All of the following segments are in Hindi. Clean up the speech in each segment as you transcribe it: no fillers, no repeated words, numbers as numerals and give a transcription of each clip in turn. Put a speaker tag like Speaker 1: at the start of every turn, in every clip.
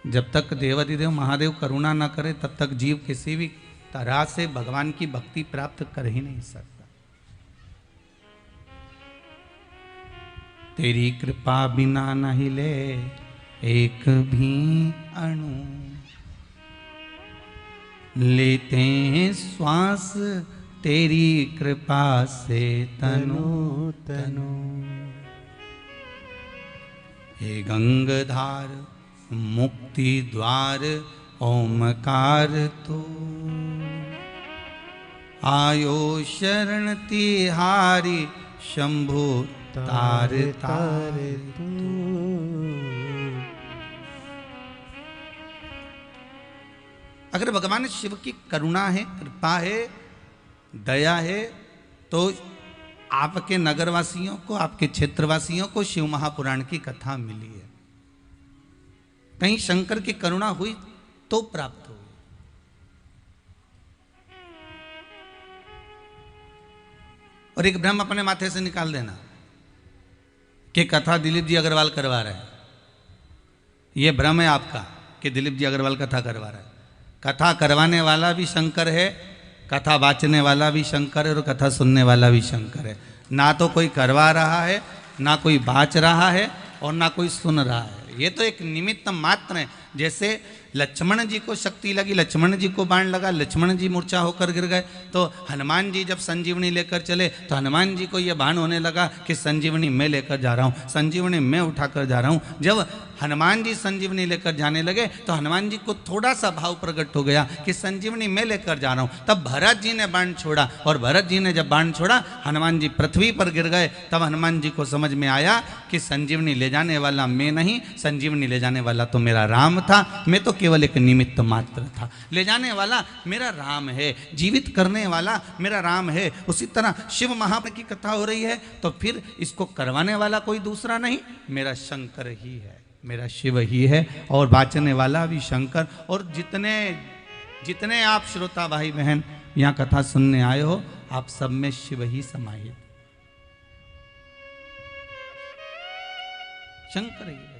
Speaker 1: जब तक देवाधिदेव महादेव करुणा न करे तब तक जीव किसी भी तरह से भगवान की भक्ति प्राप्त कर ही नहीं सकता। तेरी कृपा बिना न हिले एक भी अणु, लेते हैं श्वास तेरी कृपा से तनु तनु। हे गंगाधार मुक्ति द्वार ओमकार तू, आयो शरण तिहारी शंभु तार तार तू। अगर भगवान शिव की करुणा है, कृपा है, दया है, तो आपके नगरवासियों को, आपके क्षेत्रवासियों को शिव महापुराण की कथा मिली है। कहीं शंकर की करुणा हुई तो प्राप्त हुई। और एक भ्रम अपने माथे से निकाल देना कि कथा दिलीप जी अग्रवाल करवा रहे हैं। यह भ्रम है आपका कि दिलीप जी अग्रवाल कथा करवा रहे हैं। कथा करवाने वाला भी शंकर है, कथा वाचने वाला भी शंकर है और कथा सुनने वाला भी शंकर है। ना तो कोई करवा रहा है, ना कोई बाच रहा है और ना कोई सुन रहा है। ये तो एक निमित्त मात्र है। जैसे लक्ष्मण जी को शक्ति लगी, लक्ष्मण जी को बाण लगा, लक्ष्मण जी मूर्छा होकर गिर गए, तो हनुमान जी जब संजीवनी लेकर चले तो हनुमान जी को यह भान होने लगा कि संजीवनी मैं लेकर जा रहा हूँ, संजीवनी मैं उठाकर जा रहा हूँ। जब हनुमान जी संजीवनी लेकर जाने लगे तो हनुमान जी को थोड़ा सा भाव प्रकट हो गया कि संजीवनी मैं लेकर जा रहा हूँ। तब भरत जी ने बाण छोड़ा और भरत जी ने जब बाण छोड़ा हनुमान जी पृथ्वी पर गिर गए। तब हनुमान जी को समझ में आया कि संजीवनी ले जाने वाला मैं नहीं, संजीवनी ले जाने वाला तो मेरा राम था, मैं तो केवल एक निमित्त मात्र था। ले जाने वाला मेरा राम है, जीवित करने वाला मेरा राम है। उसी तरह शिव महापुराण की कथा हो रही है तो फिर इसको करवाने वाला कोई दूसरा नहीं, मेरा शंकर ही है, मेरा शिव ही है। और वाचने वाला भी शंकर। और जितने जितने आप श्रोता भाई बहन यहाँ कथा सुनने आए हो, आप सब में शिव ही समाहित, शंकर ही बैठा।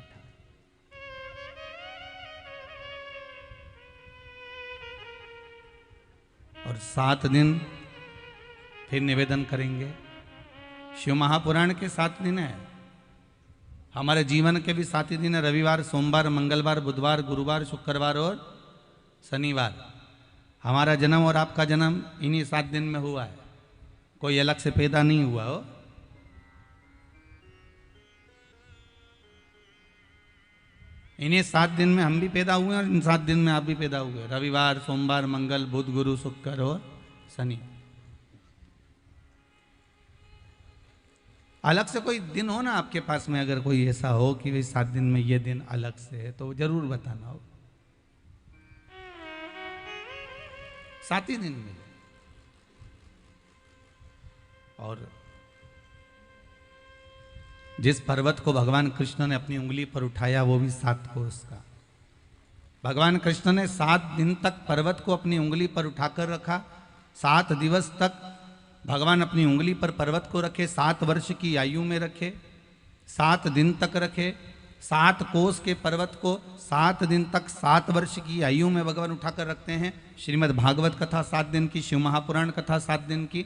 Speaker 1: और 7 दिन फिर निवेदन करेंगे। शिव महापुराण के 7 दिन है, हमारे जीवन के भी 7 ही दिन है। रविवार, सोमवार, मंगलवार, बुधवार, गुरुवार, शुक्रवार और शनिवार। हमारा जन्म और आपका जन्म इन्हीं 7 दिन में हुआ है, कोई अलग से पैदा नहीं हुआ हो। इन्हीं 7 दिन में हम भी पैदा हुए और इन 7 दिन में आप भी पैदा हुए। रविवार, सोमवार, मंगल, बुध, गुरु, शुक्र और शनि। अलग से कोई दिन हो ना आपके पास में, अगर कोई ऐसा हो कि भाई 7 दिन में ये दिन अलग से है तो जरूर बताना हो। 7 ही दिन मिले। और जिस पर्वत को भगवान कृष्ण ने अपनी उंगली पर उठाया वो भी 7 कोस का। भगवान कृष्ण ने 7 दिन तक पर्वत को अपनी उंगली पर उठाकर रखा। 7 दिवस तक भगवान अपनी उंगली पर पर्वत को रखे, 7 वर्ष की आयु में रखे, 7 दिन तक रखे। 7 कोस के पर्वत को 7 दिन तक 7 वर्ष की आयु में भगवान उठाकर रखते हैं। श्रीमद् भागवत कथा 7 दिन की, शिव महापुराण कथा 7 दिन की।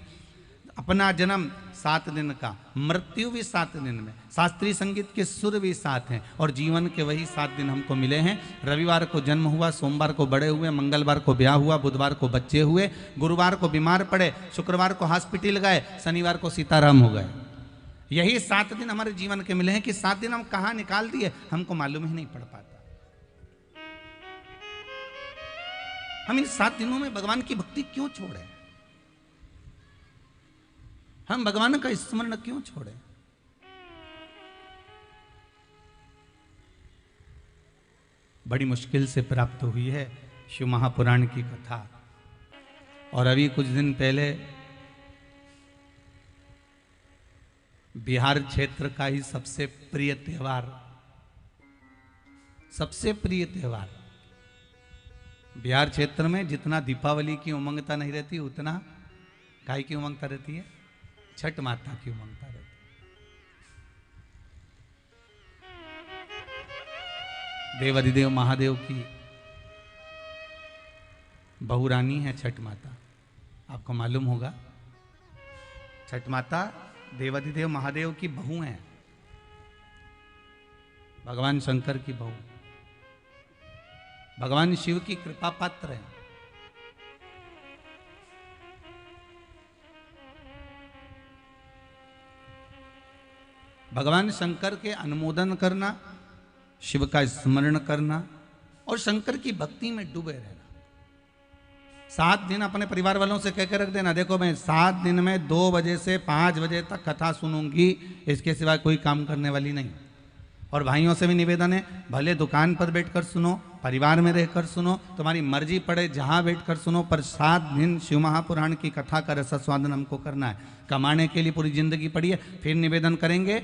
Speaker 1: अपना जन्म 7 दिन का, मृत्यु भी 7 दिन में, शास्त्रीय संगीत के सुर भी 7 हैं और जीवन के वही 7 दिन हमको मिले हैं। रविवार को जन्म हुआ, सोमवार को बड़े हुए, मंगलवार को ब्याह हुआ, बुधवार को बच्चे हुए, गुरुवार को बीमार पड़े, शुक्रवार को हॉस्पिटल गए, शनिवार को सीताराम हो गए। यही 7 दिन हमारे जीवन के मिले हैं कि 7 दिन हम कहाँ निकाल दिए हमको मालूम ही नहीं पड़ पाता। हम इन 7 दिनों में भगवान की भक्ति क्यों छोड़े, हम भगवान का स्मरण क्यों छोड़े। बड़ी मुश्किल से प्राप्त हुई है शिव महापुराण की कथा। और अभी कुछ दिन पहले बिहार क्षेत्र का ही सबसे प्रिय त्योहार, बिहार क्षेत्र में जितना दीपावली की उमंगता नहीं रहती उतना काय की उमंगता रहती है, छठ माता की उमंगता रहती है। देवाधिदेव महादेव की बहुरानी है छठ माता। आपको मालूम होगा छठ माता देवाधिदेव महादेव की बहू है, भगवान शंकर की बहू, भगवान शिव की कृपा पात्र है। भगवान शंकर के अनुमोदन करना, शिव का स्मरण करना और शंकर की भक्ति में डूबे रहना। 7 दिन अपने परिवार वालों से कहकर रख देना, देखो मैं 7 दिन में 2 बजे से 5 बजे तक कथा सुनूंगी, इसके सिवा कोई काम करने वाली नहीं। और भाइयों से भी निवेदन है, भले दुकान पर बैठकर सुनो, परिवार में रहकर सुनो, तुम्हारी मर्जी पड़े जहां बैठकर सुनो, पर 7 दिन शिव महापुराण की कथा का रसास्वादन हमको करना है। कमाने के लिए पूरी जिंदगी पड़ी है। फिर निवेदन करेंगे,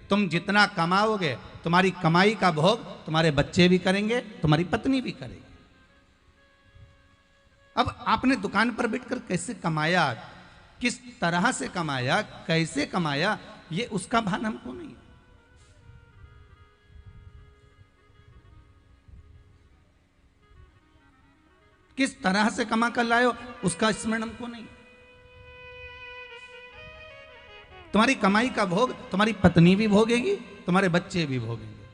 Speaker 1: तुम जितना कमाओगे तुम्हारी कमाई का भोग तुम्हारे बच्चे भी करेंगे, तुम्हारी पत्नी भी करेगी। अब आपने दुकान पर बैठकर कैसे कमाया, किस तरह से कमाया, कैसे कमाया, ये उसका भान हमको नहीं। किस तरह से कमा कर लाए हो उसका स्मरण हमको नहीं। तुम्हारी कमाई का भोग तुम्हारी पत्नी भी भोगेगी, तुम्हारे बच्चे भी भोगेंगे,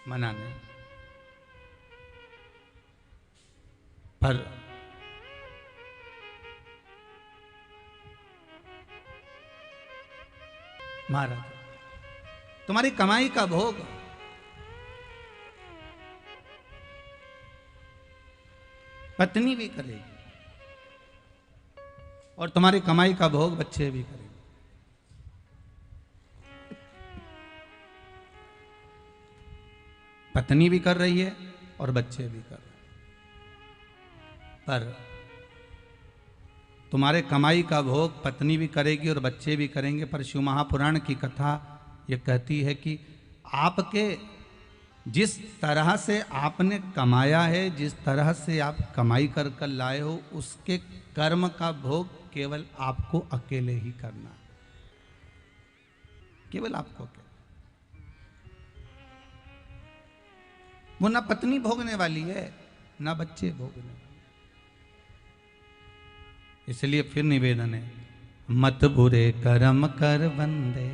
Speaker 1: मना नहीं। पर महाराज तुम्हारी कमाई का भोग पत्नी भी करेगी और तुम्हारी कमाई का भोग बच्चे भी करेंगे। पत्नी भी कर रही है और बच्चे भी कर रहे हैं। पर तुम्हारे कमाई का भोग पत्नी भी करेगी और बच्चे भी करेंगे। पर शिव महापुराण की कथा ये कहती है कि आपके जिस तरह से आपने कमाया है, जिस तरह से आप कमाई कर कर लाए हो, उसके कर्म का भोग केवल आपको अकेले ही करना है, केवल आपको अकेले। वो ना पत्नी भोगने वाली है ना बच्चे भोगने वाले। इसलिए फिर निवेदन है, मत बुरे कर्म कर बंदे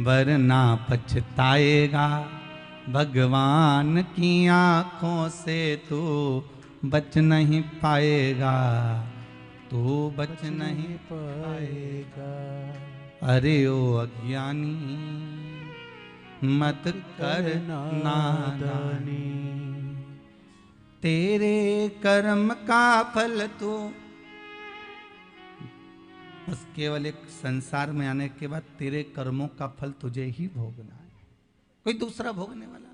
Speaker 1: वरना पछताएगा, भगवान की आंखों से तू बच नहीं पाएगा, तू बच नहीं पाएगा। अरे ओ अज्ञानी मत कर नादानी, तेरे कर्म का फल तो बस केवल एक संसार में आने के बाद तेरे कर्मों का फल तुझे ही भोगना है, कोई दूसरा भोगने वाला नहीं।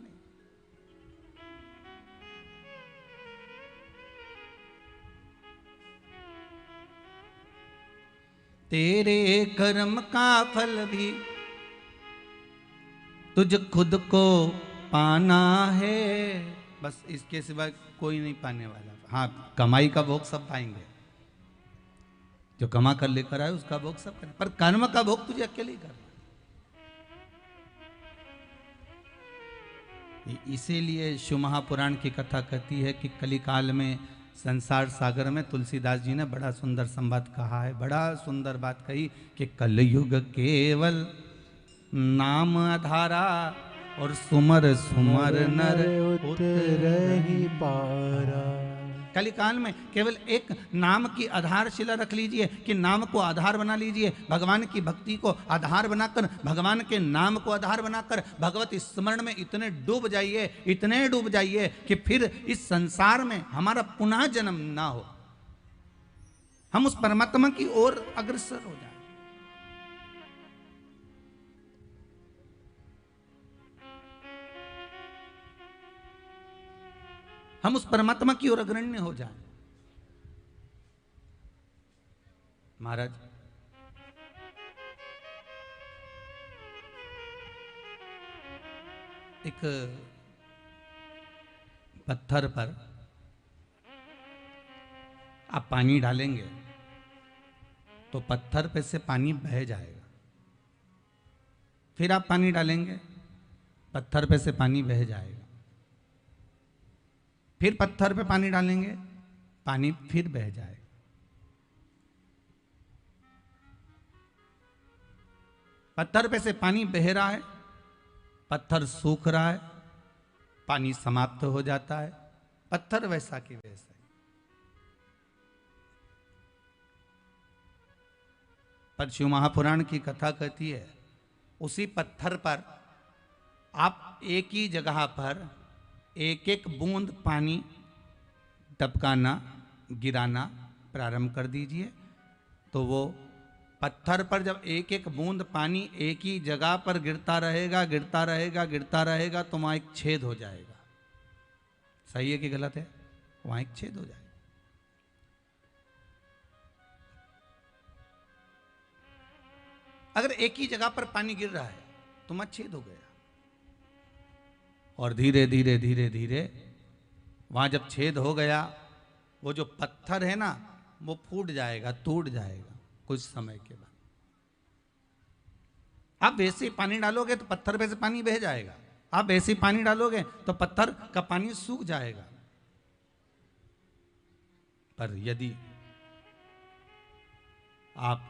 Speaker 1: तेरे कर्म का फल भी तुझ खुद को पाना है, बस इसके सिवा कोई नहीं पाने वाला। हाँ, कमाई का भोग सब पाएंगे, जो कमा कर लेकर आए उसका भोग सब करें, पर कर्म का भोग तुझे अकेले ही करना। इसीलिए शिव महापुराण की कथा कहती है कि कलिकाल में संसार सागर में तुलसीदास जी ने बड़ा सुंदर संवाद कहा है, बड़ा सुंदर बात कही कि कलयुग केवल नाम आधारा और सुमर सुमर नर उतरहि पारा। कलिकाल में केवल एक नाम की आधारशिला रख लीजिए, कि नाम को आधार बना लीजिए, भगवान की भक्ति को आधार बनाकर, भगवान के नाम को आधार बनाकर भगवत स्मरण में इतने डूब जाइए, इतने डूब जाइए कि फिर इस संसार में हमारा पुनः जन्म ना हो, हम उस परमात्मा की ओर अग्रसर हो जाए। हम उस परमात्मा की ओर अग्रण्य हो जाए। महाराज एक पत्थर पर आप पानी डालेंगे तो पत्थर पे से पानी बह जाएगा, फिर आप पानी डालेंगे पत्थर पे से पानी बह जाएगा। फिर पत्थर पे पानी डालेंगे, पानी फिर बह जाएगा। पत्थर पे से पानी बह रहा है, पत्थर सूख रहा है, पानी समाप्त हो जाता है, पत्थर वैसा की वैसा। पर शिव महापुराण की कथा कहती है उसी पत्थर पर आप एक ही जगह पर एक एक बूंद पानी टपकाना, गिराना प्रारंभ कर दीजिए, तो वो पत्थर पर जब एक एक बूंद पानी एक ही जगह पर गिरता रहेगा, गिरता रहेगा, गिरता रहेगा, तो वहां एक छेद हो जाएगा। सही है कि गलत है? वहां एक छेद हो जाएगा। अगर एक ही जगह पर पानी गिर रहा है तो वहां छेद हो गया, और धीरे धीरे धीरे धीरे वहां जब छेद हो गया, वो जो पत्थर है ना वो फूट जाएगा, टूट जाएगा कुछ समय के बाद। आप वैसे ही पानी डालोगे तो पत्थर पे से पानी बह जाएगा, आप वैसे ही पानी डालोगे तो पत्थर का पानी सूख जाएगा। पर यदि आप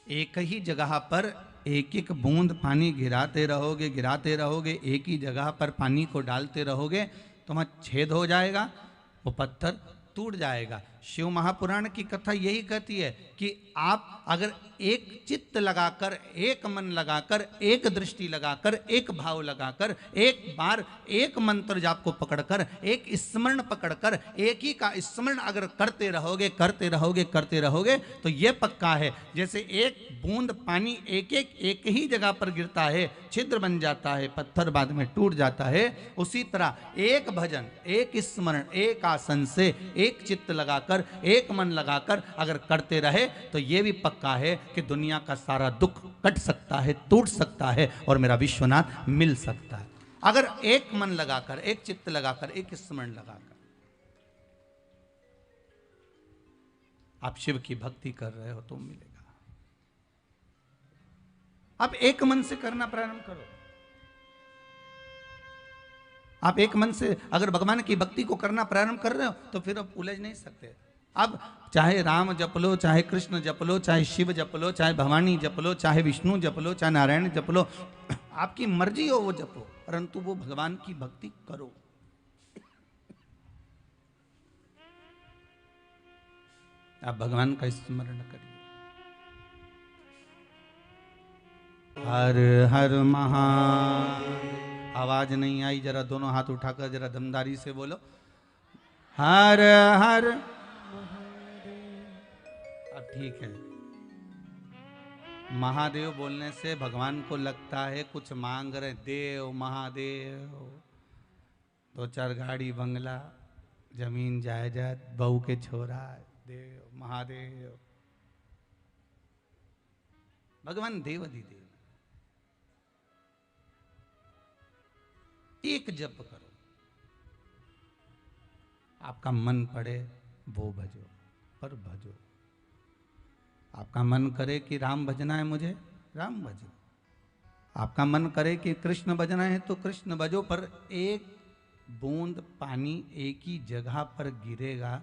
Speaker 1: एक ही जगह पर एक एक बूंद पानी गिराते रहोगे, गिराते रहोगे, एक ही जगह पर पानी को डालते रहोगे, तो वहां छेद हो जाएगा, वो पत्थर टूट जाएगा। शिव महापुराण की कथा यही कहती है कि आप अगर एक चित्त लगाकर, एक मन लगाकर, एक दृष्टि लगाकर, एक भाव लगाकर, एक बार एक मंत्र जाप को पकड़कर, एक स्मरण पकड़कर, एक ही का स्मरण अगर करते रहोगे, करते रहोगे, करते रहोगे, तो ये पक्का है जैसे एक बूंद पानी एक ही जगह पर गिरता है, छिद्र बन जाता है, पत्थर बाद में टूट जाता है, उसी तरह एक भजन, एक स्मरण, एक आसन से एक चित्त लगाकर, एक मन लगाकर अगर करते रहे, तो ये भी पक्का है कि दुनिया का सारा दुख कट सकता है, टूट सकता है, और मेरा विश्वनाथ मिल सकता है। अगर एक मन लगाकर, एक चित्त लगाकर, एक स्मरण लगाकर आप शिव की भक्ति कर रहे हो तो मिलेगा। आप एक मन से करना प्रारंभ करो। आप एक मन से अगर भगवान की भक्ति को करना प्रारंभ कर रहे हो तो फिर आप उलझ नहीं सकते। अब चाहे राम जप लो, चाहे कृष्ण जप लो, चाहे शिव जप लो, चाहे भवानी जप लो, चाहे विष्णु जप लो, चाहे नारायण जप लो, आपकी मर्जी हो वो जपो, परंतु वो भगवान की भक्ति करो। आप भगवान का स्मरण करिए। हर हर महा, आवाज नहीं आई, जरा दोनों हाथ उठाकर जरा दमदारी से बोलो, हर हर। अब ठीक है, महादेव बोलने से भगवान को लगता है कुछ मांग रहे, देव महादेव, 2-4 गाड़ी, बंगला, जमीन जायदाद, बहू के छोरा, देव महादेव। भगवान देव अधिदेव। एक जप करो, आपका मन पड़े वो भजो, पर भजो। आपका मन करे कि राम भजना है मुझे, राम भजो। आपका मन करे कि कृष्ण भजना है तो कृष्ण भजो, पर एक बूंद पानी एक ही जगह पर गिरेगा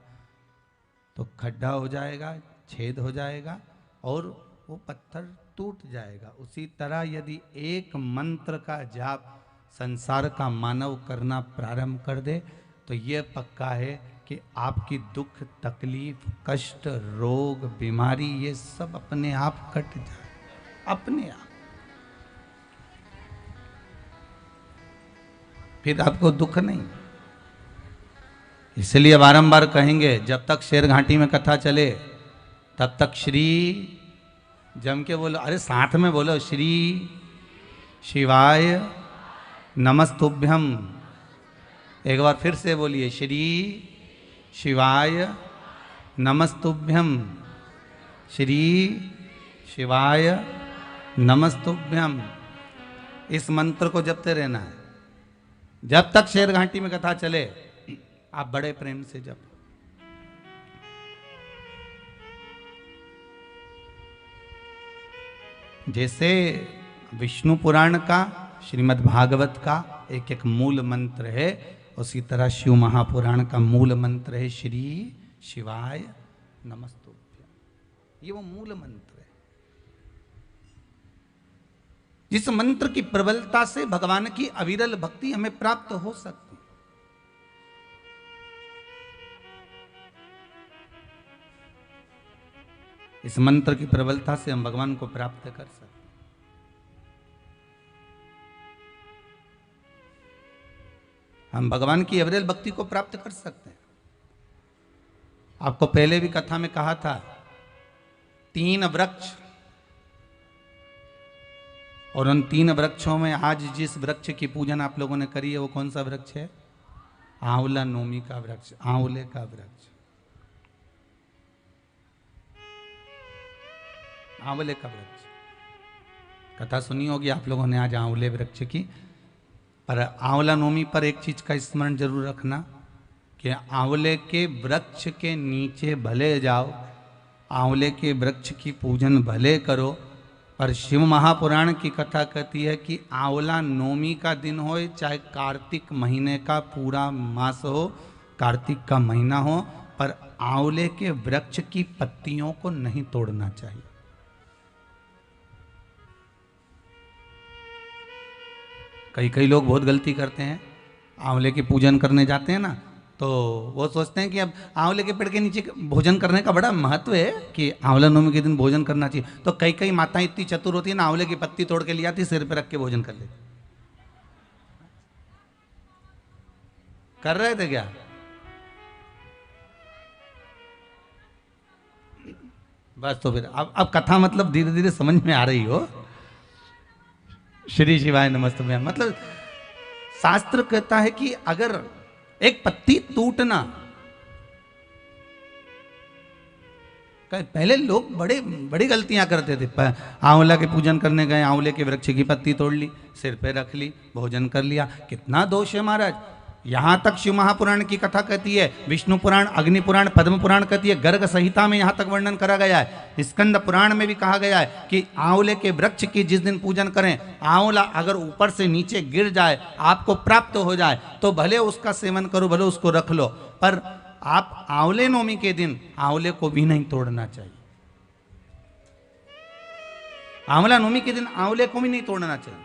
Speaker 1: तो खड्डा हो जाएगा, छेद हो जाएगा, और वो पत्थर टूट जाएगा। उसी तरह यदि एक मंत्र का जाप संसार का मानव करना प्रारंभ कर दे, तो ये पक्का है कि आपकी दुख, तकलीफ, कष्ट, रोग, बीमारी, ये सब अपने आप कट जाए, अपने आप। फिर आपको दुख नहीं। इसलिए बारंबार कहेंगे, जब तक शेर घाटी में कथा चले तब तक श्री जम के बोलो, अरे साथ में बोलो, श्री शिवाय नमस्तुभ्यम। एक बार फिर से बोलिए, श्री शिवाय नमस्तुभ्यम, श्री शिवाय नमस्तुभ्यम। इस मंत्र को जपते रहना है जब तक शेर घाटी में कथा चले। आप बड़े प्रेम से जप। जैसे विष्णु पुराण का, श्रीमद् भागवत का एक एक मूल मंत्र है, उसी तरह शिव महापुराण का मूल मंत्र है श्री शिवाय नमस्तुभ्यं। ये वो मूल मंत्र है जिस मंत्र की प्रबलता से भगवान की अविरल भक्ति हमें प्राप्त हो सकती। इस मंत्र की प्रबलता से हम भगवान को प्राप्त कर सकते। हम भगवान की अविरल भक्ति को प्राप्त कर सकते हैं। आपको पहले भी कथा में कहा था, 3 वृक्ष, और उन 3 वृक्षों में आज जिस वृक्ष की पूजन आप लोगों ने करी है वो कौन सा वृक्ष है? आंवला नोमी का वृक्ष, आंवले का वृक्ष, आंवले का वृक्ष। कथा सुनी होगी आप लोगों ने आज आंवले वृक्ष की। पर आंवला नोमी पर एक चीज का स्मरण जरूर रखना कि आंवले के वृक्ष के नीचे भले जाओ, आंवले के वृक्ष की पूजन भले करो, पर शिव महापुराण की कथा कहती है कि आंवला नोमी का दिन हो चाहे कार्तिक महीने का पूरा मास हो, कार्तिक का महीना हो, पर आंवले के वृक्ष की पत्तियों को नहीं तोड़ना चाहिए। कई लोग बहुत गलती करते हैं, आंवले की पूजन करने जाते हैं ना, तो वो सोचते हैं कि अब आंवले के पेड़ के नीचे भोजन करने का बड़ा महत्व है कि आंवला नवमी के दिन भोजन करना चाहिए। तो कई माताएं इतनी चतुर होती है ना, आंवले की पत्ती तोड़ के ले आती, सिर पे रख के भोजन कर लेती। कर रहे थे क्या? बस तो फिर अब कथा मतलब धीरे धीरे समझ में आ रही हो। श्री शिवाय नमस्तुभ्यं मतलब शास्त्र कहता है कि अगर एक पत्ती टूटना, पहले लोग बड़ी गलतियां करते थे। आंवला के पूजन करने गए, आंवले के वृक्ष की पत्ती तोड़ ली, सिर पे रख ली, भोजन कर लिया। कितना दोष है महाराज। यहां तक शिव महापुराण की कथा कहती है, विष्णु पुराण, अग्नि पुराण, पद्म पुराण कहती है, गर्ग संहिता में यहां तक वर्णन करा गया है, स्कंद पुराण में भी कहा गया है कि आंवले के वृक्ष की जिस दिन पूजन करें, आंवला अगर ऊपर से नीचे गिर जाए, आपको प्राप्त हो जाए, तो भले उसका सेवन करो, भले उसको रख लो, पर आप आंवले नवमी के दिन आंवले को भी नहीं तोड़ना चाहिए। आंवला नवमी के दिन आंवले को भी नहीं तोड़ना चाहिए।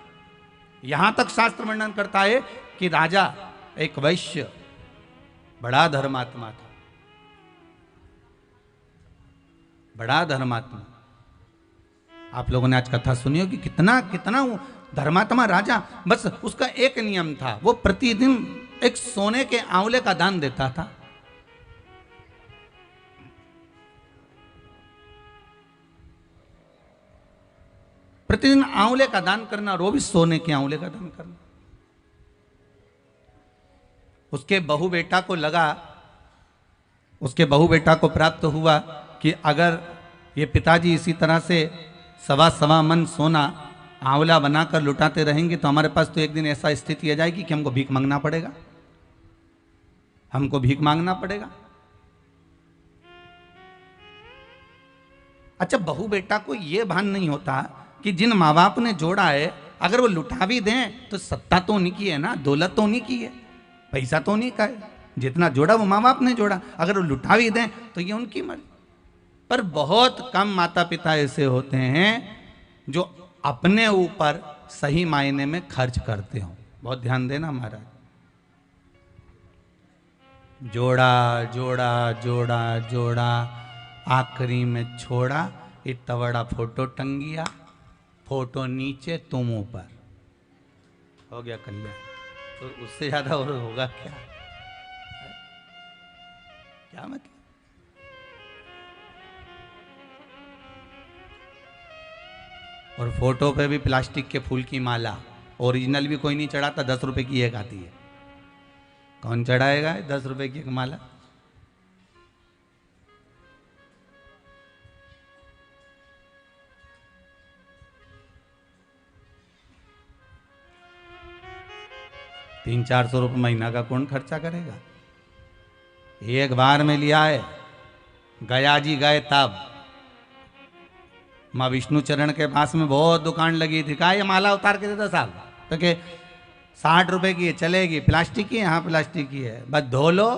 Speaker 1: यहां तक शास्त्र वर्णन करता है कि राजा एक वैश्य बड़ा धर्मात्मा था, बड़ा धर्मात्मा। आप लोगों ने आज कथा सुनी होगी, कितना वो धर्मात्मा राजा। बस उसका एक नियम था, वो प्रतिदिन एक सोने के आंवले का दान देता था। प्रतिदिन आंवले का दान करना, और वो भी सोने के आंवले का दान करना। उसके बहू बेटा को लगा, उसके बहू बेटा को प्राप्त हुआ कि अगर ये पिताजी इसी तरह से सवा मन सोना आंवला बनाकर लुटाते रहेंगे तो हमारे पास तो एक दिन ऐसा स्थिति आ जाएगी कि हमको भीख मांगना पड़ेगा, हमको भीख मांगना पड़ेगा। अच्छा, बहू बेटा को यह भान नहीं होता कि जिन माँ बाप ने जोड़ा है, अगर वो लुटा भी दें तो सत्ता तो उन्हीं की है ना, दौलत तो उन्हीं की है, पैसा तो उन्हीं का है। जितना जोड़ा वो माँ बाप ने जोड़ा, अगर वो लुटा भी दें तो ये उनकी मर्जी। पर बहुत कम माता पिता ऐसे होते हैं जो अपने ऊपर सही मायने में खर्च करते हो। बहुत ध्यान देना महाराज। जोड़ा जोड़ा जोड़ा जोड़ा, आखिरी में छोड़ा, इतना बड़ा फोटो टंगिया, फोटो नीचे तुम ऊपर, हो गया कल्याण। तो उससे ज्यादा और होगा क्या? क्या मतलब? और फोटो पे भी प्लास्टिक के फूल की माला, ओरिजिनल भी कोई नहीं चढ़ाता, 10 रुपए की एक आती है। कौन चढ़ाएगा 10 रुपए की एक माला? तीन 400 रुपये महीना का कौन खर्चा करेगा? एक बार में लिया है, गया जी गए तब माँ विष्णु चरण के पास में बहुत दुकान लगी थी, कहा ये माला उतार के देता साहब, तो के 60 रुपए की है, चलेगी। प्लास्टिक की है, हाँ प्लास्टिक की है, बस धो लो,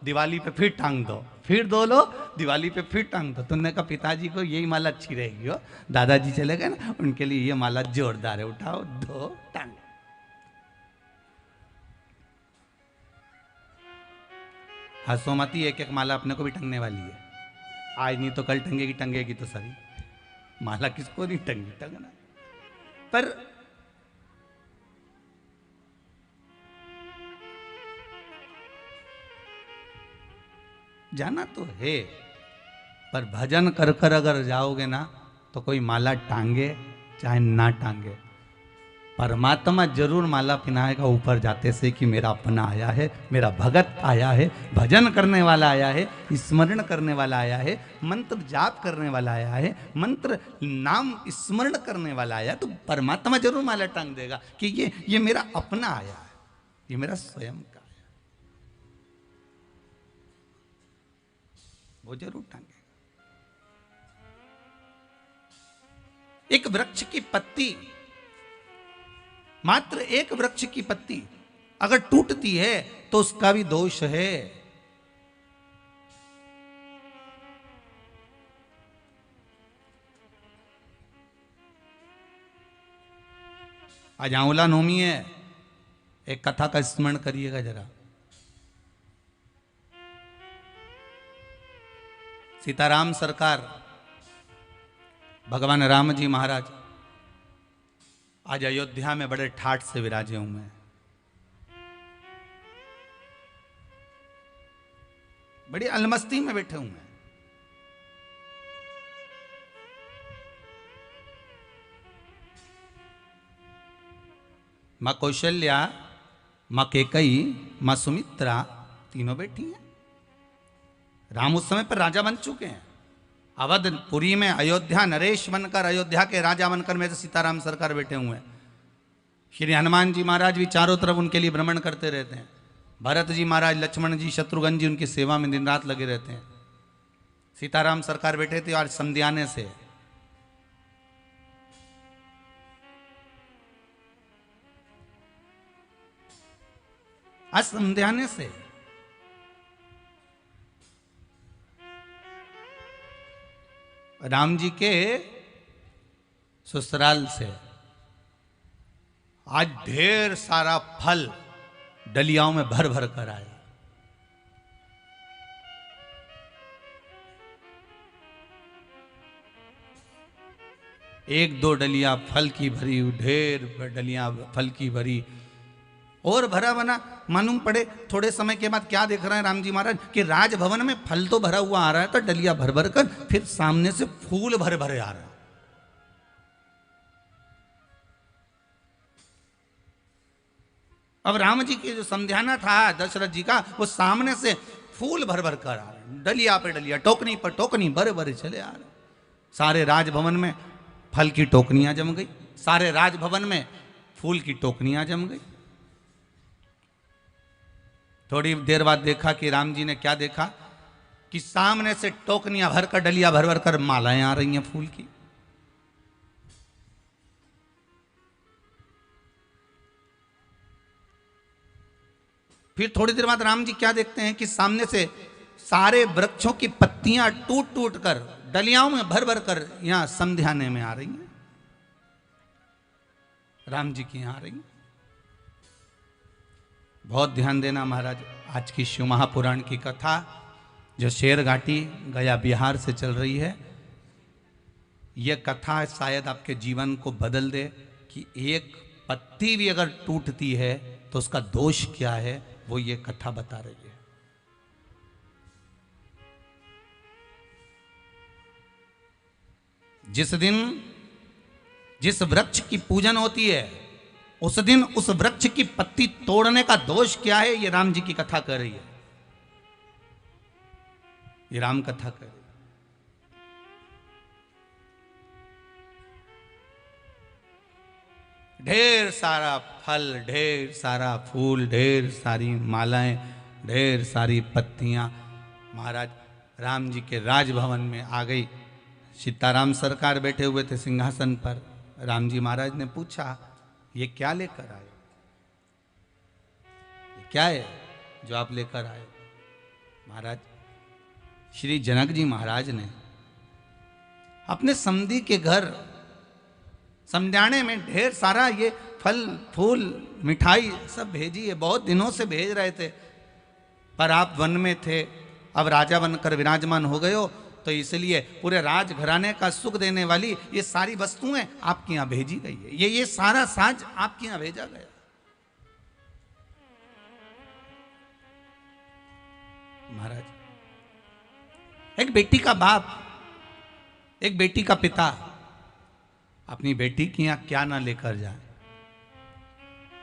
Speaker 1: दिवाली पे फिर टांग दो, फिर धो लो, दिवाली पे फिर टांग दो। तुमने कहा पिताजी को यही माला अच्छी रहेगी हो, दादाजी चले गए ना, उनके लिए ये माला जोरदार है, उठाओ धो टांग। हंसो मती, एक एक माला अपने को भी टंगने वाली है, आज नहीं तो कल टंगेगी, टंगेगी तो सही। माला किसको नहीं टंगी, टंगना। पर जाना तो है, पर भजन कर कर अगर जाओगे ना तो कोई माला टांगे चाहे ना टांगे, परमात्मा जरूर माला पहनाएगा ऊपर जाते से कि मेरा अपना आया है, मेरा भगत आया है, भजन करने वाला आया है, स्मरण करने वाला आया है, मंत्र जाप करने वाला आया है, मंत्र नाम स्मरण करने वाला आया, तो परमात्मा जरूर माला टांग देगा कि ये मेरा अपना आया है, ये मेरा स्वयं का है, वो जरूर टांगेगा। एक वृक्ष की पत्ती, मात्र एक वृक्ष की पत्ती अगर टूटती है तो उसका भी दोष है। आज आंवला नवमी है, एक कथा का स्मरण करिएगा जरा। सीताराम सरकार, भगवान राम जी महाराज आज अयोध्या में बड़े ठाठ से विराजे हुए हैं, बड़ी अलमस्ती में बैठे हुए हैं। मां कौशल्या, मां कैकेयी, मां सुमित्रा तीनों बैठी हैं। राम उस समय पर राजा बन चुके हैं, अवधपुरी में अयोध्या नरेश बनकर, अयोध्या के राजा बनकर में सीताराम सरकार बैठे हुए हैं। श्री हनुमान जी महाराज भी चारों तरफ उनके लिए भ्रमण करते रहते हैं। भरत जी महाराज, लक्ष्मण जी, शत्रुघ्न जी उनकी सेवा में दिन रात लगे रहते हैं। सीताराम सरकार बैठे थे आज संध्याने से, आज संध्याने से राम जी के ससुराल से आज ढेर सारा फल डलियाओं में भर भर कर आया। एक दो डलिया फल की भरी, ढेर डलियां फल की भरी और भरा बना। मालूम पड़े थोड़े समय के बाद क्या देख रहे हैं राम जी महाराज कि राजभवन में फल तो भरा हुआ आ रहा है, तो डलिया भर भर कर फिर सामने से फूल भरे भरे आ रहा है। अब राम जी के जो समझाना था दशरथ जी का, वो सामने से फूल भर भर कर आ रहे हैं, डलिया पे डलिया, टोकनी पर टोकनी भरे भरे चले आ रहे। सारे राजभवन में फल की टोकनियां जम गई, सारे राजभवन में फूल की टोकनियां जम गई। थोड़ी देर बाद देखा कि राम जी ने क्या देखा कि सामने से टोकनियां भरकर, डलिया भर भर कर मालाएं आ रही हैं फूल की। फिर थोड़ी देर बाद राम जी क्या देखते हैं कि सामने से सारे वृक्षों की पत्तियां टूट टूट कर डलियाओं में भर भर कर यहां संध्याने में आ रही हैं, राम जी की यहां आ रही हैं। बहुत ध्यान देना महाराज, आज की शिव महापुराण की कथा जो शेर घाटी गया बिहार से चल रही है, यह कथा शायद आपके जीवन को बदल दे कि एक पत्ती भी अगर टूटती है तो उसका दोष क्या है, वो ये कथा बता रही है। जिस दिन जिस वृक्ष की पूजन होती है उस दिन उस वृक्ष की पत्ती तोड़ने का दोष क्या है, ये राम जी की कथा कर रही है, ये राम कथा कर रही है। ढेर सारा फल, ढेर सारा फूल, ढेर सारी मालाएं, ढेर सारी पत्तियां महाराज राम जी के राजभवन में आ गई। सीताराम सरकार बैठे हुए थे सिंहासन पर। राम जी महाराज ने पूछा ये क्या लेकर आए? क्या है जो आप लेकर आए? महाराज, श्री जनक जी महाराज ने अपने समधी के घर समझाने में ढेर सारा ये फल फूल मिठाई सब भेजी है। बहुत दिनों से भेज रहे थे, पर आप वन में थे, अब राजा बनकर विराजमान हो गए हो, तो इसलिए पूरे राजघराने का सुख देने वाली ये सारी वस्तुएं आपके यहाँ भेजी गई है। ये सारा साज आपके यहाँ भेजा गया। महाराज, एक बेटी का बाप, एक बेटी का पिता अपनी बेटी के यहाँ क्या ना लेकर जाए।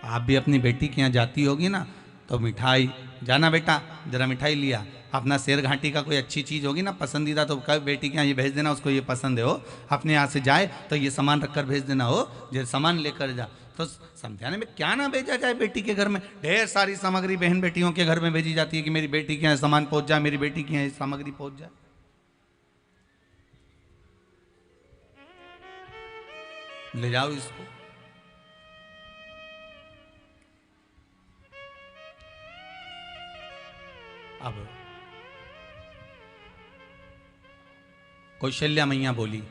Speaker 1: आप भी अपनी बेटी के यहाँ जाती होगी ना, तो मिठाई, जाना बेटा जरा मिठाई लिया, अपना शेर घाटी का कोई अच्छी चीज़ होगी ना पसंदीदा, तो कब बेटी के यहाँ ये भेज देना, उसको ये पसंद है हो, अपने यहाँ से जाए तो ये सामान रखकर भेज देना हो, जो सामान लेकर जा। तो समझाने में क्या ना भेजा जाए। बेटी के घर में ढेर सारी सामग्री बहन बेटियों के घर में भेजी जाती है कि मेरी बेटी के यहाँ सामान पहुँच जाए, मेरी बेटी के यहाँ सामग्री पहुँच जाए। ले जाओ इसको। अब कौशल्या मैया बोली,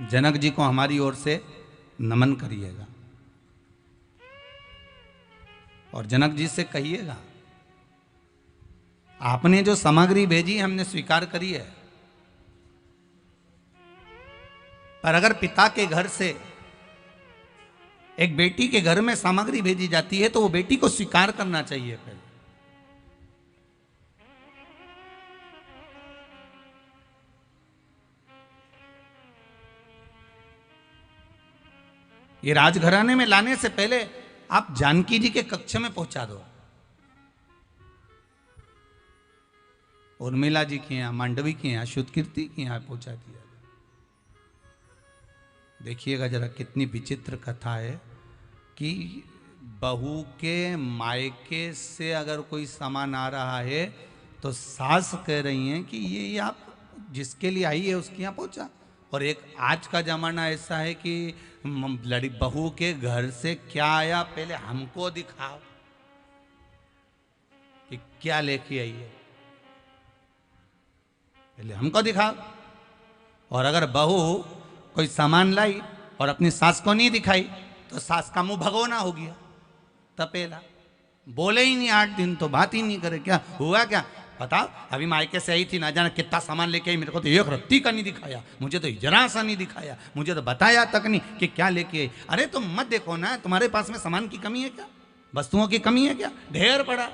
Speaker 1: जनक जी को हमारी ओर से नमन करिएगा और जनक जी से कहिएगा आपने जो सामग्री भेजी हमने स्वीकार करी है, पर अगर पिता के घर से एक बेटी के घर में सामग्री भेजी जाती है तो वो बेटी को स्वीकार करना चाहिए पहले। ये राजघराने में लाने से पहले आप जानकी जी के कक्ष में पहुंचा दो, उर्मिला जी के यहाँ, मांडवी के यहाँ, शुद्धकीर्ति के यहाँ पहुंचा दिया। देखिएगा जरा कितनी विचित्र कथा है कि बहू के मायके से अगर कोई सामान आ रहा है तो सास कह रही हैं कि ये आप जिसके लिए आई है उसके यहाँ पहुंचा। और एक आज का जमाना ऐसा है कि लड़ी बहू के घर से क्या आया पहले हमको दिखाओ कि क्या लेके आई है, पहले हमको दिखाओ। और अगर बहू कोई सामान लाई और अपनी सास को नहीं दिखाई तो सास का मुंह भगोना हो गया, तपेला, बोले ही नहीं 8 दिन तो बात ही नहीं करे। क्या हुआ, क्या बताओ, अभी मायके से आई थी, ना जाना कितना सामान लेके आई, मेरे को तो एक रत्ती का नहीं दिखाया, मुझे तो जरा सा नहीं दिखाया, मुझे तो बताया तक नहीं कि क्या लेके आई। अरे तुम मत देखो ना, तुम्हारे पास में सामान की कमी है क्या, वस्तुओं की कमी है क्या, ढेर पड़ा।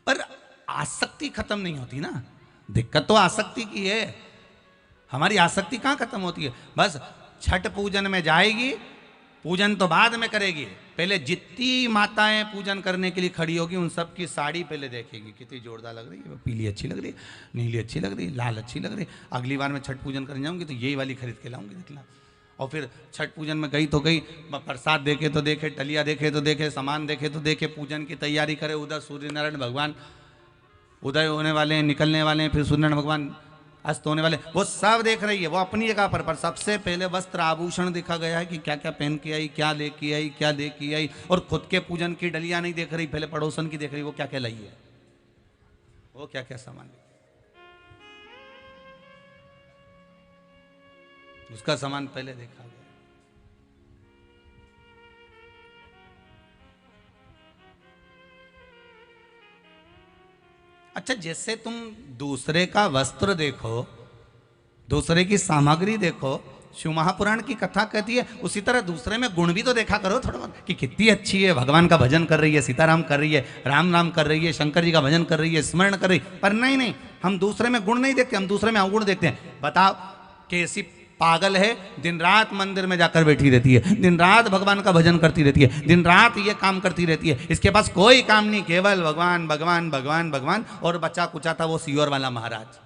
Speaker 1: पर आसक्ति खत्म नहीं होती ना, दिक्कत तो आसक्ति की है। हमारी आसक्ति कहाँ खत्म होती है? बस छठ पूजन में जाएगी, पूजन तो बाद में करेगी, पहले जितनी माताएं पूजन करने के लिए खड़ी होगी उन सब की साड़ी पहले देखेगी, कितनी जोरदार लग रही है, पीली अच्छी लग रही है, नीली अच्छी लग रही है, लाल अच्छी लग रही है, अगली बार मैं छठ पूजन करने जाऊंगी तो यही वाली खरीद के लाऊंगी, देखना। और फिर छठ पूजन में गई तो गई, प्रसाद देखे तो देखे, टलिया देखे तो देखे, सामान देखे तो देखे, पूजन की तैयारी करे, उधर सूर्य नारायण भगवान उदय होने वाले हैं, निकलने वाले हैं, फिर सूर्य नारायण भगवान अस्त होने वाले, वो सब देख रही है, वो अपनी जगह पर सबसे पहले वस्त्र आभूषण दिखा गया है कि क्या क्या पहन के आई, क्या लेके आई, क्या लेके आई। और खुद के पूजन की डलिया नहीं देख रही, पहले पड़ोसन की देख रही, वो क्या क्या लाई है, वो क्या क्या सामान लेके, उसका सामान पहले देखा गया। अच्छा, जैसे तुम दूसरे का वस्त्र देखो, दूसरे की सामग्री देखो, शिव महापुराण की कथा कहती है, उसी तरह दूसरे में गुण भी तो देखा करो थोड़ा बहुत कि कितनी अच्छी है, भगवान का भजन कर रही है, सीताराम कर रही है, राम नाम कर रही है, शंकर जी का भजन कर रही है, स्मरण कर रही। पर नहीं नहीं, हम दूसरे में गुण नहीं देखते, हम दूसरे में अवगुण देखते हैं। बताओ कैसी पागल है, दिन रात मंदिर में जाकर बैठी रहती है, दिन रात भगवान का भजन करती रहती है, दिन रात ये काम करती रहती है, इसके पास कोई काम नहीं, केवल भगवान भगवान भगवान भगवान। और बच्चा कुचा था वो सियोर वाला महाराज,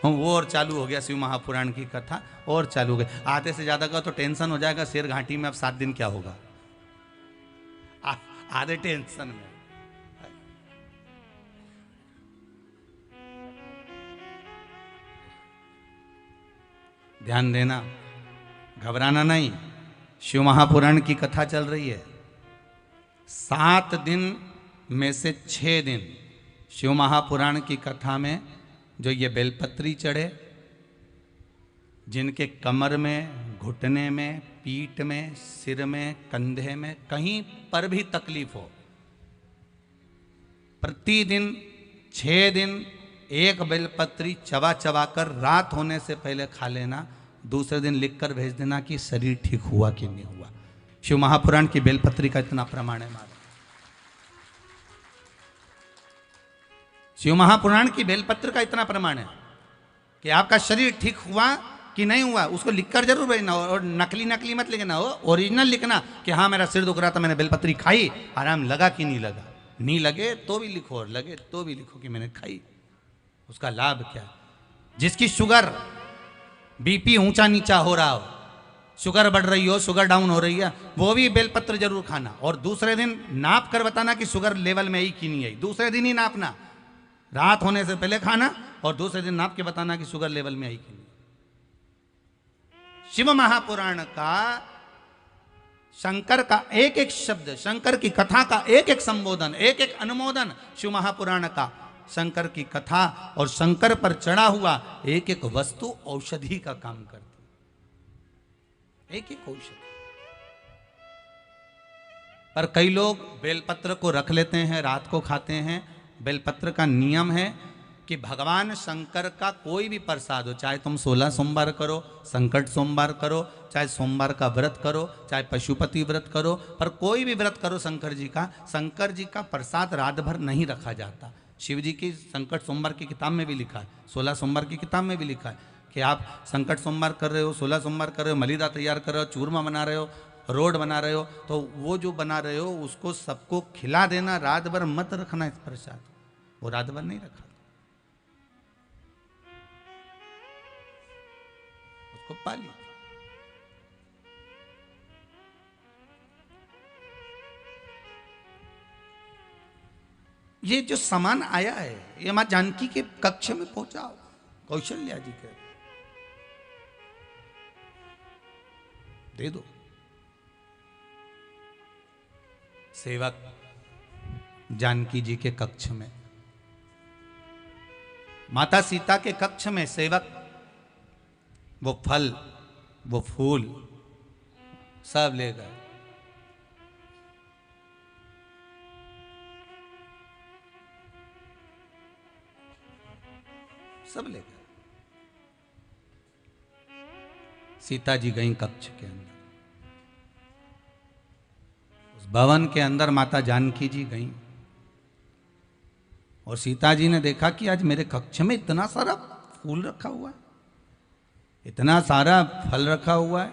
Speaker 1: वो और चालू हो गया शिव महापुराण की कथा, और चालू हो गया। आधे से ज्यादा का तो टेंशन हो जाएगा, शेर घाटी में अब 7 दिन क्या होगा, आधे टेंशन में। ध्यान देना, घबराना नहीं। शिव महापुराण की कथा चल रही है। 7 दिन में से 6 दिन शिव महापुराण की कथा में जो ये बेलपत्री चढ़े, जिनके कमर में, घुटने में, पीठ में, सिर में, कंधे में कहीं पर भी तकलीफ हो, प्रतिदिन 6 दिन एक बेलपत्री चबा चबा कर रात होने से पहले खा लेना। दूसरे दिन लिखकर भेज देना कि शरीर ठीक हुआ कि नहीं हुआ। शिव महापुराण की बेलपत्री का इतना प्रमाण है महाराज। शिव महापुराण की बेलपत्र का इतना प्रमाण है कि आपका शरीर ठीक हुआ कि नहीं हुआ उसको लिखकर जरूर भेजना। और नकली नकली मत लिखना हो, ओरिजिनल लिखना कि हाँ मेरा सिर दुख रहा था, मैंने बेलपत्री खाई, आराम लगा कि नहीं लगा। नहीं लगे तो भी लिखो और लगे तो भी लिखो कि मैंने खाई। उसका लाभ क्या? जिसकी शुगर बीपी ऊंचा नीचा हो रहा हो, शुगर बढ़ रही हो, शुगर डाउन हो रही है, वो भी बेलपत्र जरूर खाना। और दूसरे दिन नाप कर बताना कि शुगर लेवल में आई कि नहीं आई। दूसरे दिन ही नापना, रात होने से पहले खाना और दूसरे दिन नाप के बताना कि शुगर लेवल में आई कि नहीं। शिव महापुराण का, शंकर का एक एक शब्द, शंकर की कथा का एक एक संबोधन, एक एक अनुमोदन शिव महापुराण का, शंकर की कथा और शंकर पर चढ़ा हुआ एक एक वस्तु औषधि का काम करती, एक एक औषधि। पर कई लोग बेलपत्र को रख लेते हैं, रात को खाते हैं। बेलपत्र का नियम है कि भगवान शंकर का कोई भी प्रसाद हो, चाहे तुम 16 सोमवार करो, संकट सोमवार करो, चाहे सोमवार का व्रत करो, चाहे पशुपति व्रत करो, पर कोई भी व्रत करो शंकर जी का प्रसाद रात भर नहीं रखा जाता। शिव जी की संकट सोमवार की किताब में भी लिखा है, 16 सोमवार की किताब में भी लिखा है कि आप संकट सोमवार कर रहे हो, 16 सोमवार कर रहे हो, मलिदा तैयार कर रहे हो, चूरमा बना रहे हो, रोड बना रहे हो, तो वो जो बना रहे हो उसको सबको खिला देना, रात भर मत रखना इस प्रसाद। वो रात भर नहीं रखा, उसको पाली। ये जो सामान आया है ये मां जानकी के कक्ष में पहुंचाओ, कौशल्या जी के दे दो। सेवक जानकी जी के कक्ष में, माता सीता के कक्ष में सेवक वो फल, वो फूल सब ले गए। सब ले गए। सीता जी गई कक्ष के अंदर, उस भवन के अंदर माता जानकी जी गई और सीता जी ने देखा कि आज मेरे कक्ष में इतना सारा फूल रखा हुआ है, इतना सारा फल रखा हुआ है।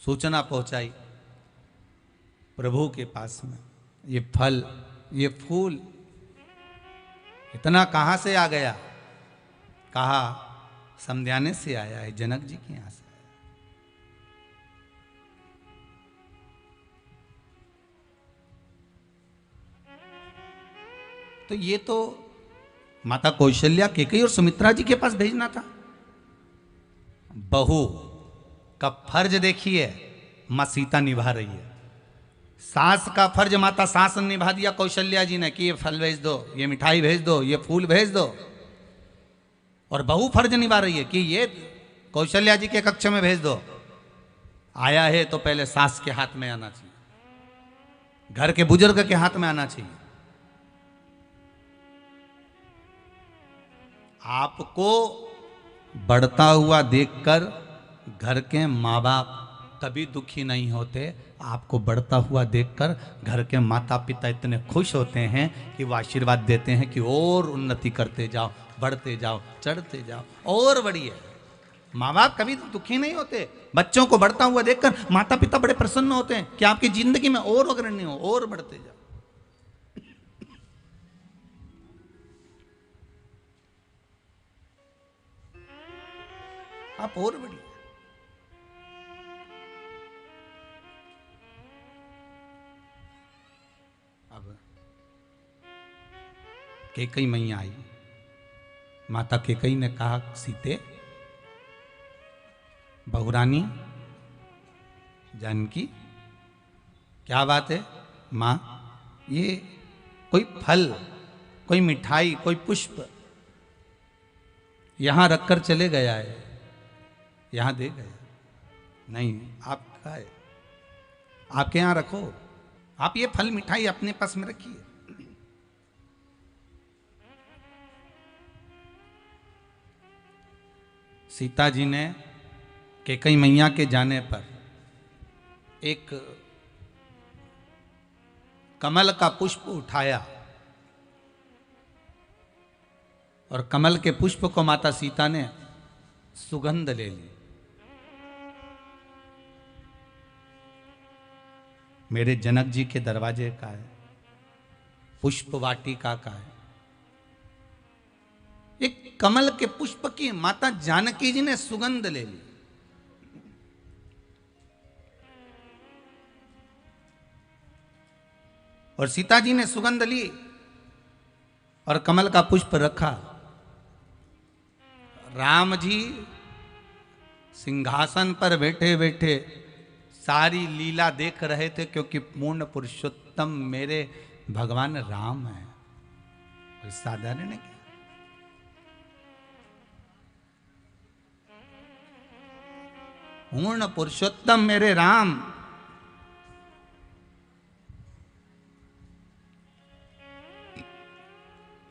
Speaker 1: सूचना पहुंचाई प्रभु के पास में, ये फल, ये फूल इतना कहां से आ गया? कहा समध्याने से आया है, जनक जी के यहां से आया। तो ये तो माता कौशल्या, केकई और सुमित्रा जी के पास भेजना था। बहू का फर्ज देखिए मां सीता निभा रही है। सास का फर्ज माता सास ने निभा दिया कौशल्या जी ने कि ये फल भेज दो, ये मिठाई भेज दो, ये फूल भेज दो। और बहू फर्ज निभा रही है कि ये कौशल्या जी के कक्ष में भेज दो। आया है तो पहले सास के हाथ में आना चाहिए, घर के बुजुर्ग के हाथ में आना चाहिए। आपको बढ़ता हुआ देखकर घर के माँ बाप कभी दुखी नहीं होते। आपको बढ़ता हुआ देखकर घर के माता पिता इतने खुश होते हैं कि वो आशीर्वाद देते हैं कि और उन्नति करते जाओ, बढ़ते जाओ, चढ़ते जाओ, और बढ़िए। माँ बाप कभी दुखी नहीं होते। बच्चों को बढ़ता हुआ देखकर माता पिता बड़े प्रसन्न होते हैं कि आपकी जिंदगी में और अग्रणी हो, और बढ़ते जाओ। आप और बढ़िए। अब केकई मैया आई। माता केकई ने कहा, सीते बहुरानी जानकी, क्या बात है माँ, ये कोई फल, कोई मिठाई, कोई पुष्प यहां रखकर चले गया है, यहां दे गया? नहीं, आपका है, आपके यहां रखो, आप ये फल मिठाई अपने पास में रखिए। सीता जी ने कैकेयी मैया के जाने पर एक कमल का पुष्प उठाया और कमल के पुष्प को माता सीता ने सुगंध ले ली। मेरे जनक जी के दरवाजे का है, पुष्प वाटिका का है, एक कमल के पुष्प की माता जानकी जी ने सुगंध ले ली। और सीता जी ने सुगंध ली और कमल का पुष्प रखा। राम जी सिंहासन पर बैठे बैठे सारी लीला देख रहे थे, क्योंकि पूर्ण पुरुषोत्तम मेरे भगवान राम है, कोई साधारण है क्या? पूर्ण पुरुषोत्तम मेरे राम।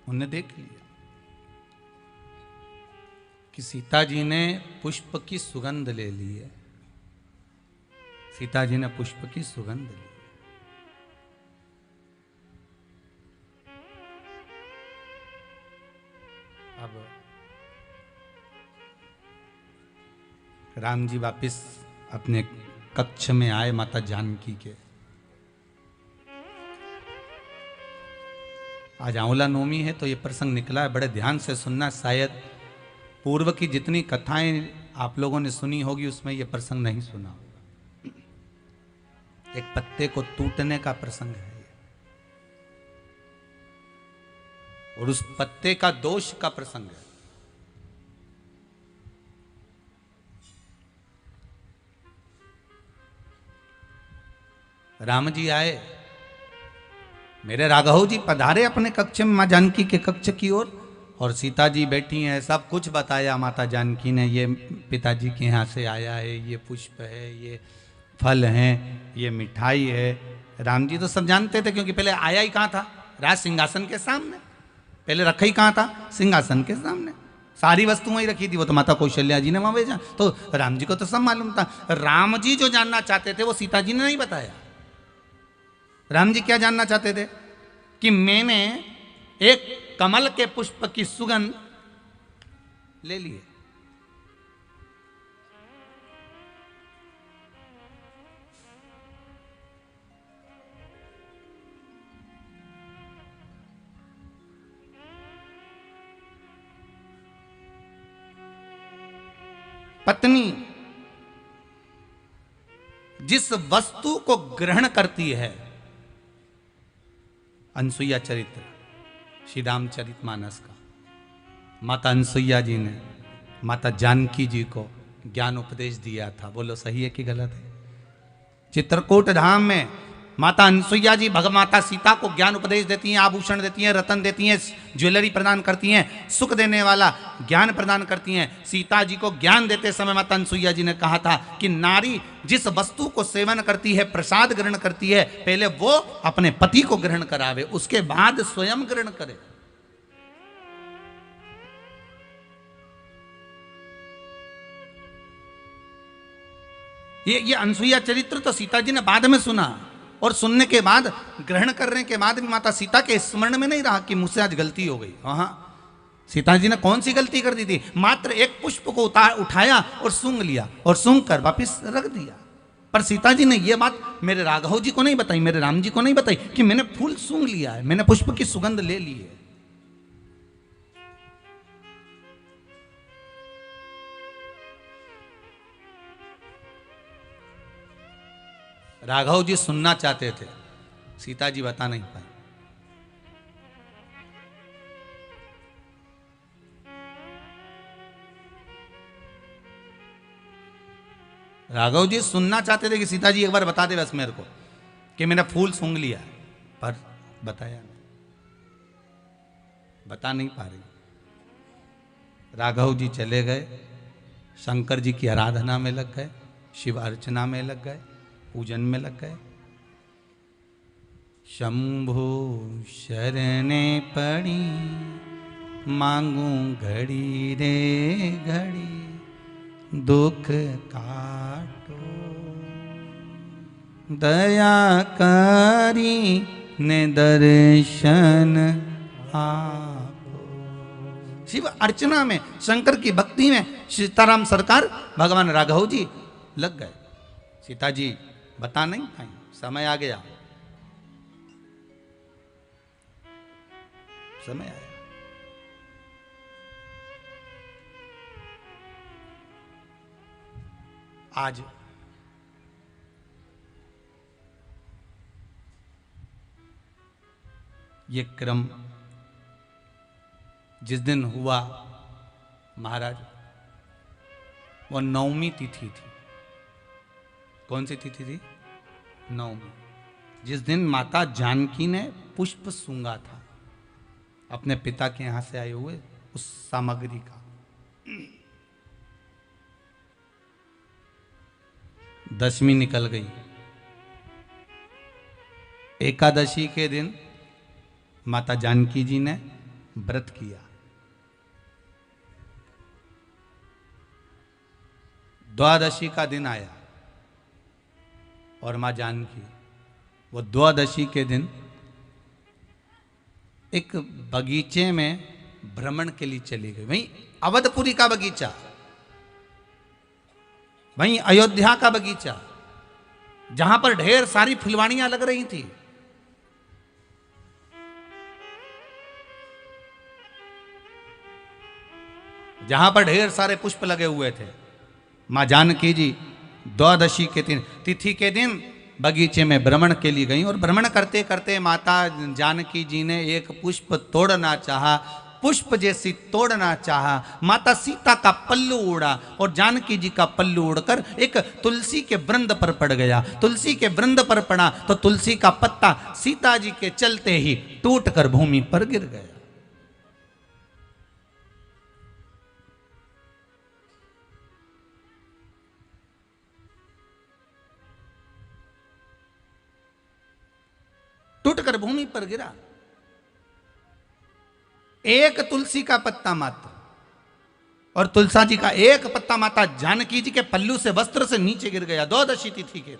Speaker 1: उन्हें देख लिया कि सीता जी ने पुष्प की सुगंध ले ली है, सीता जी ने पुष्प की सुगंध ली। अब राम जी वापिस अपने कक्ष में आए माता जानकी के। आज आंवला नवमी है तो ये प्रसंग निकला है, बड़े ध्यान से सुनना। शायद पूर्व की जितनी कथाएं आप लोगों ने सुनी होगी उसमें ये प्रसंग नहीं सुना होगा। एक पत्ते को टूटने का प्रसंग है और उस पत्ते का दोष का प्रसंग है। राम जी आए, मेरे राघव जी पधारे अपने कक्ष में, मां जानकी के कक्ष की ओर, और सीता जी बैठी हैं। सब कुछ बताया माता जानकी ने, ये पिताजी के यहाँ से आया है, ये पुष्प है, ये फल हैं, ये मिठाई है। राम जी तो सब जानते थे, क्योंकि पहले आया ही कहाँ था? राज सिंहासन के सामने। पहले रखा ही कहाँ था? सिंहासन के सामने। सारी वस्तु वहीं रखी थी, वो तो माता कौशल्या जी ने वहां भेजा। तो राम जी को तो सब मालूम था। राम जी जो जानना चाहते थे वो सीता जी ने नहीं बताया। राम जी क्या जानना चाहते थे? कि मैंने एक कमल के पुष्प की सुगंध ले ली है। पत्नी जिस वस्तु को ग्रहण करती है, अनसुईया चरित्र, श्री रामचरितमानस का, माता अनसुईया जी ने माता जानकी जी को ज्ञान उपदेश दिया था। बोलो सही है कि गलत है? चित्रकूट धाम में माता अनसुईया जी भगमाता सीता को ज्ञान उपदेश देती हैं, आभूषण देती हैं, रतन देती हैं, ज्वेलरी प्रदान करती हैं, सुख देने वाला ज्ञान प्रदान करती हैं। सीता जी को ज्ञान देते समय माता अनसुईया जी ने कहा था कि नारी जिस वस्तु को सेवन करती है, प्रसाद ग्रहण करती है, पहले वो अपने पति को ग्रहण करावे, उसके बाद स्वयं ग्रहण करे। ये अनसुईया चरित्र तो सीता जी ने बाद में सुना, और सुनने के बाद, ग्रहण करने के बाद भी माता सीता के स्मरण में नहीं रहा कि मुझसे आज गलती हो गई। हाँ, सीता जी ने कौन सी गलती कर दी थी? मात्र एक पुष्प को उठाया और सूंघ लिया, और सूंघ कर वापिस रख दिया। पर सीता जी ने यह बात मेरे राघव जी को नहीं बताई, मेरे राम जी को नहीं बताई कि मैंने फूल सूंघ लिया है, मैंने पुष्प की सुगंध ले ली है। राघव जी सुनना चाहते थे, सीता जी बता नहीं पाई। राघव जी सुनना चाहते थे कि सीता जी एक बार बता दे बस मेरे को कि मैंने फूल सूंघ लिया, पर बताया नहीं, बता नहीं पा रही। राघव जी चले गए, शंकर जी की आराधना में लग गए, शिव अर्चना में लग गए, पूजन में लग गए। शंभु शरणे पड़ी मांगू घड़ी रे घड़ी दुख काटो, दया करी ने दर्शन आपो। शिव अर्चना में, शंकर की भक्ति में सीताराम सरकार भगवान राघव जी लग गए। सीता जी बता नहीं पाई, समय आ गया, समय आया। आज ये क्रम जिस दिन हुआ महाराज, वो 9वीं तिथि थी। कौन सी तिथि थी? 9वीं, जिस दिन माता जानकी ने पुष्प सूंघा था अपने पिता के यहां से आए हुए उस सामग्री का। 10वीं निकल गई। एकादशी के दिन माता जानकी जी ने व्रत किया। द्वादशी का दिन आया और मां जानकी वो द्वादशी के दिन एक बगीचे में भ्रमण के लिए चली गई। वहीं अवधपुरी का बगीचा, वहीं अयोध्या का बगीचा, जहां पर ढेर सारी फुलवाड़ियां लग रही थी। जहां पर ढेर सारे पुष्प लगे हुए थे। मां जानकी जी द्वादशी के दिन, तिथि के दिन बगीचे में भ्रमण के लिए गई और भ्रमण करते करते माता जानकी जी ने एक पुष्प तोड़ना चाहा। पुष्प जैसी तोड़ना चाहा, माता सीता का पल्लू उड़ा और जानकी जी का पल्लू उड़कर एक तुलसी के वृंद पर पड़ गया। तुलसी के वृंद पर पड़ा तो तुलसी का पत्ता सीता जी के चलते ही टूटकर भूमि पर गिर गया। टूटकर भूमि पर गिरा। एक तुलसी का पत्ता मात्र, और तुलसा जी का एक पत्ता माता जानकी जी के पल्लू से, वस्त्र से नीचे गिर गया। द्वादशी तिथि के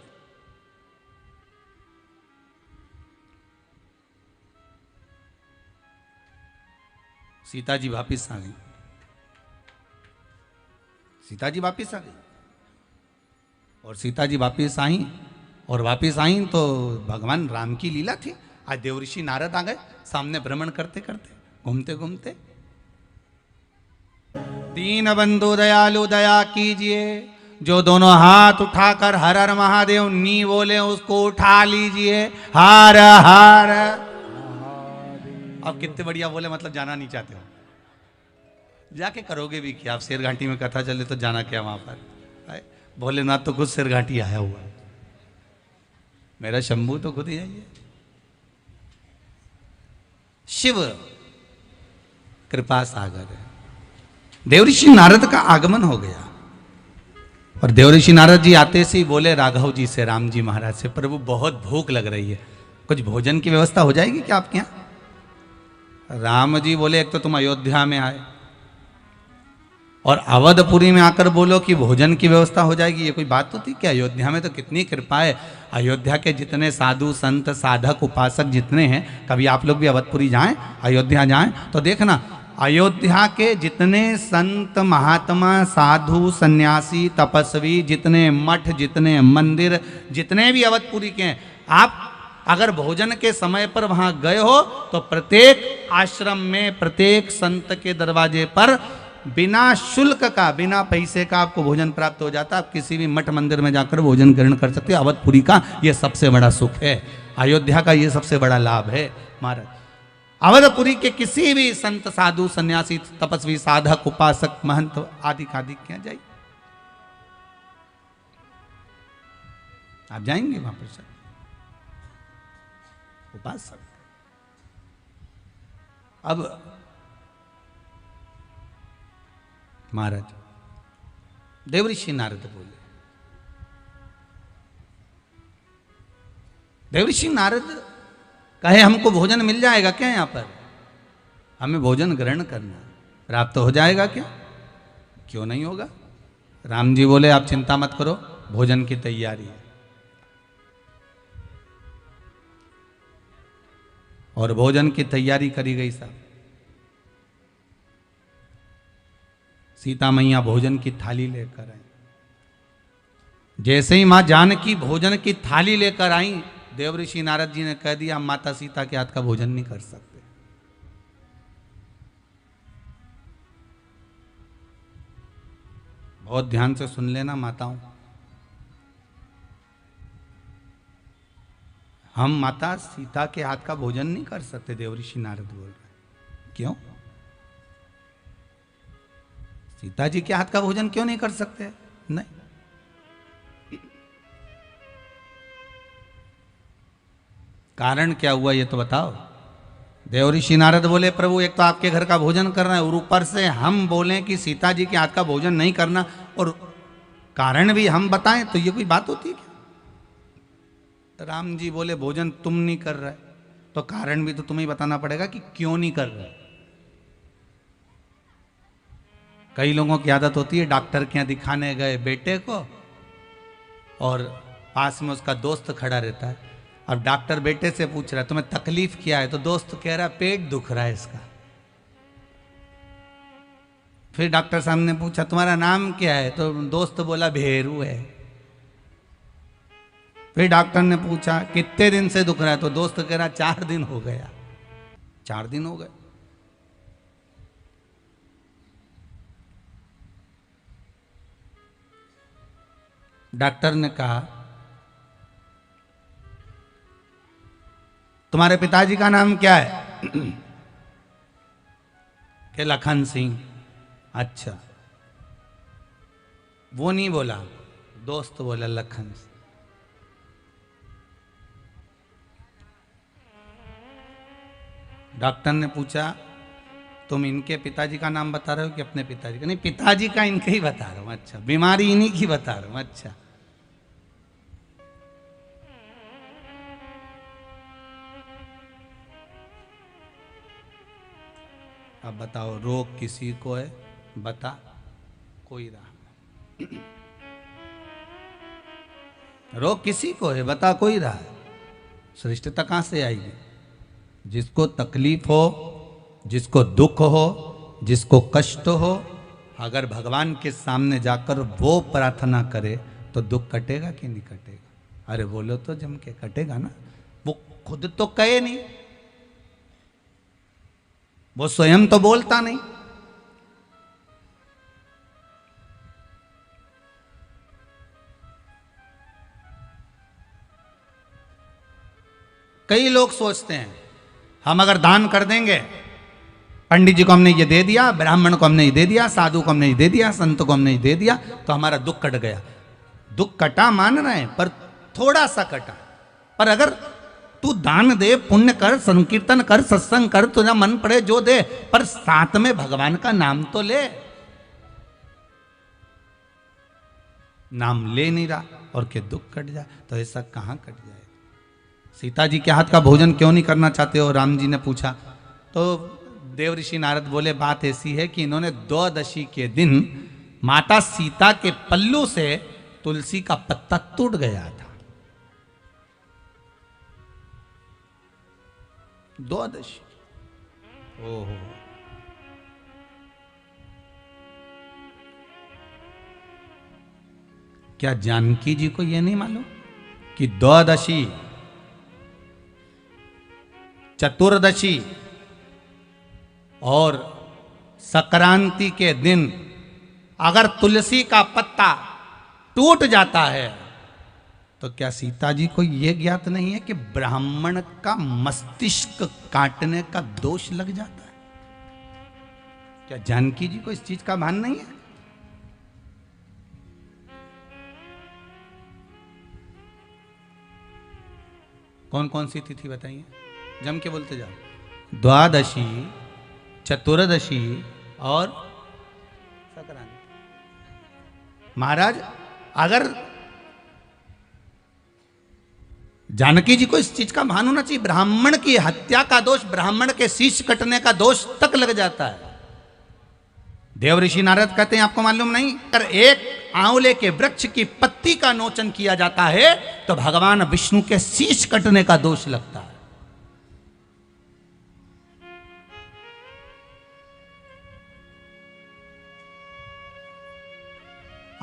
Speaker 1: सीता जी वापिस आ गई। सीता जी वापिस आ गई और सीता जी वापिस आई और वापिस आई तो भगवान राम की लीला थी। आज देवऋषि नारद आ गए सामने भ्रमण करते करते, घूमते घूमते। दीन बंधु दयालु दया कीजिए, जो दोनों हाथ उठाकर हर हर महादेव नी बोले उसको उठा लीजिए। हर हर। अब कितने बढ़िया बोले, मतलब जाना नहीं चाहते हो, जाके करोगे भी क्या? आप शेरघाटी में कथा चले तो जाना क्या वहां पर? भोलेनाथ तो खुद शेरघाटी आया हुआ, मेरा शंभू तो खुद ही आइए। शिव कृपा सागर है। देवऋषि नारद का आगमन हो गया और देवऋषि नारद जी आते से ही बोले राघव जी से, राम जी महाराज से, प्रभु बहुत भूख लग रही है, कुछ भोजन की व्यवस्था हो जाएगी क्या आपके यहां? राम जी बोले, एक तो तुम अयोध्या में आए और अवधपुरी में आकर बोलो कि भोजन की व्यवस्था हो जाएगी, ये कोई बात तो थी क्या? अयोध्या में तो कितनी कृपा है। अयोध्या के जितने साधु संत साधक उपासक जितने हैं, कभी आप लोग भी अवधपुरी जाएं, अयोध्या जाएं तो देखना, अयोध्या के जितने संत महात्मा साधु सन्यासी तपस्वी, जितने मठ, जितने मंदिर, जितने भी अवधपुरी के हैं, आप अगर भोजन के समय पर वहां गए हो तो प्रत्येक आश्रम में, प्रत्येक संत के दरवाजे पर बिना शुल्क का, बिना पैसे का आपको भोजन प्राप्त हो जाता है। आप किसी भी मठ मंदिर में जाकर भोजन ग्रहण कर सकते हैं। अवधपुरी का यह सबसे बड़ा सुख है, अयोध्या का यह सबसे बड़ा लाभ है महाराज। अवधपुरी के किसी भी संत साधु सन्यासी तपस्वी साधक उपासक महंत आदि का आदि क्या जाइए। आप जाएंगे वहां पर सर, उपासक। अब महाराज देवऋषि नारद बोले, देवऋषि नारद कहे हमको भोजन मिल जाएगा क्या यहाँ पर, हमें भोजन ग्रहण करना प्राप्त हो जाएगा क्या? क्यों नहीं होगा? राम जी बोले आप चिंता मत करो, भोजन की तैयारी है। और भोजन की तैयारी करी गई साहब। सीता मैया भोजन की थाली लेकर आई। जैसे ही मां जानकी भोजन की थाली लेकर आई, देवऋषि नारद जी ने कह दिया हम माता सीता के हाथ का भोजन नहीं कर सकते। बहुत ध्यान से सुन लेना माताओं, हम माता सीता के हाथ का भोजन नहीं कर सकते, देवऋषि नारद बोल रहे। क्यों? सीता जी के हाथ का भोजन क्यों नहीं कर सकते? नहीं, कारण क्या हुआ ये तो बताओ। देवऋषि नारद बोले प्रभु एक तो आपके घर का भोजन करना है और ऊपर से हम बोलें कि सीता जी के हाथ का भोजन नहीं करना और कारण भी हम बताएं, तो ये कोई बात होती है क्या? राम जी बोले भोजन तुम नहीं कर रहे तो कारण भी तो तुम्हें बताना पड़ेगा कि क्यों नहीं कर रहे। कई लोगों की आदत होती है डॉक्टर के यहाँ दिखाने गए बेटे को और पास में उसका दोस्त खड़ा रहता है। अब डॉक्टर बेटे से पूछ रहा है तुम्हें तकलीफ क्या है, तो दोस्त कह रहा है पेट दुख रहा है इसका। फिर डॉक्टर साहब ने पूछा तुम्हारा नाम क्या है, तो दोस्त बोला भेरू है। फिर डॉक्टर ने पूछा कितने दिन से दुख रहा है, तो दोस्त कह रहा 4 दिन हो गया। 4 दिन हो गए। डॉक्टर ने कहा तुम्हारे पिताजी का नाम क्या है? कि लखन सिंह। अच्छा, वो नहीं बोला, दोस्त बोला लखन सिंह। डॉक्टर ने पूछा तुम इनके पिताजी का नाम बता रहे हो कि अपने पिताजी का? नहीं, पिताजी का इनके ही बता रहा हूं। अच्छा, बीमारी इन्हीं की बता रहा हूं। अच्छा, अब बताओ रोग किसी को है, बता कोई रहा। रोग किसी को है, बता कोई रहा। श्रेष्ठता कहां से आएगी? जिसको तकलीफ हो, जिसको दुख हो, जिसको कष्ट हो, अगर भगवान के सामने जाकर वो प्रार्थना करे तो दुख कटेगा कि नहीं कटेगा? अरे बोलो तो जम के, कटेगा ना। वो खुद तो कहे नहीं, वो स्वयं तो बोलता नहीं। कई लोग सोचते हैं हम अगर दान कर देंगे, पंडित जी को हमने ये दे दिया, ब्राह्मण को हमने ये दे दिया, साधु को हमने ये दे दिया, संत को हमने ये दे दिया, तो हमारा दुख कट गया। दुख कटा मान रहे हैं, पर थोड़ा सा कटा। पर अगर तू दान दे, पुण्य कर, संकीर्तन कर, सत्संग कर, तुझा मन पड़े जो दे, पर साथ में भगवान का नाम तो ले। नाम ले नहीं रहा और के दुख कट जाए, तो ऐसा कहां कट जाए? सीता जी के हाथ का भोजन क्यों नहीं करना चाहते हो? राम जी ने पूछा। तो देवऋषि नारद बोले बात ऐसी है कि इन्होंने द्वादशी के दिन माता सीता के पल्लू से तुलसी का पत्ता टूट गया था। द्वादशी। ओहो, क्या जानकी जी को यह नहीं मालूम कि द्वादशी, चतुर्दशी और संक्रांति के दिन अगर तुलसी का पत्ता टूट जाता है तो क्या सीता जी को यह ज्ञात नहीं है कि ब्राह्मण का मस्तिष्क काटने का दोष लग जाता है? क्या जानकी जी को इस चीज का भान नहीं है? कौन कौन सी तिथि बताइए, जम के बोलते जाओ। द्वादशी, चतुर्दशी और संक्रांति। महाराज अगर जानकी जी को इस चीज का भान होना चाहिए, ब्राह्मण की हत्या का दोष, ब्राह्मण के शीश कटने का दोष तक लग जाता है। देव ऋषि नारद कहते हैं आपको मालूम नहीं, अगर एक आंवले के वृक्ष की पत्ती का नोचन किया जाता है तो भगवान विष्णु के शीश कटने का दोष लगता है।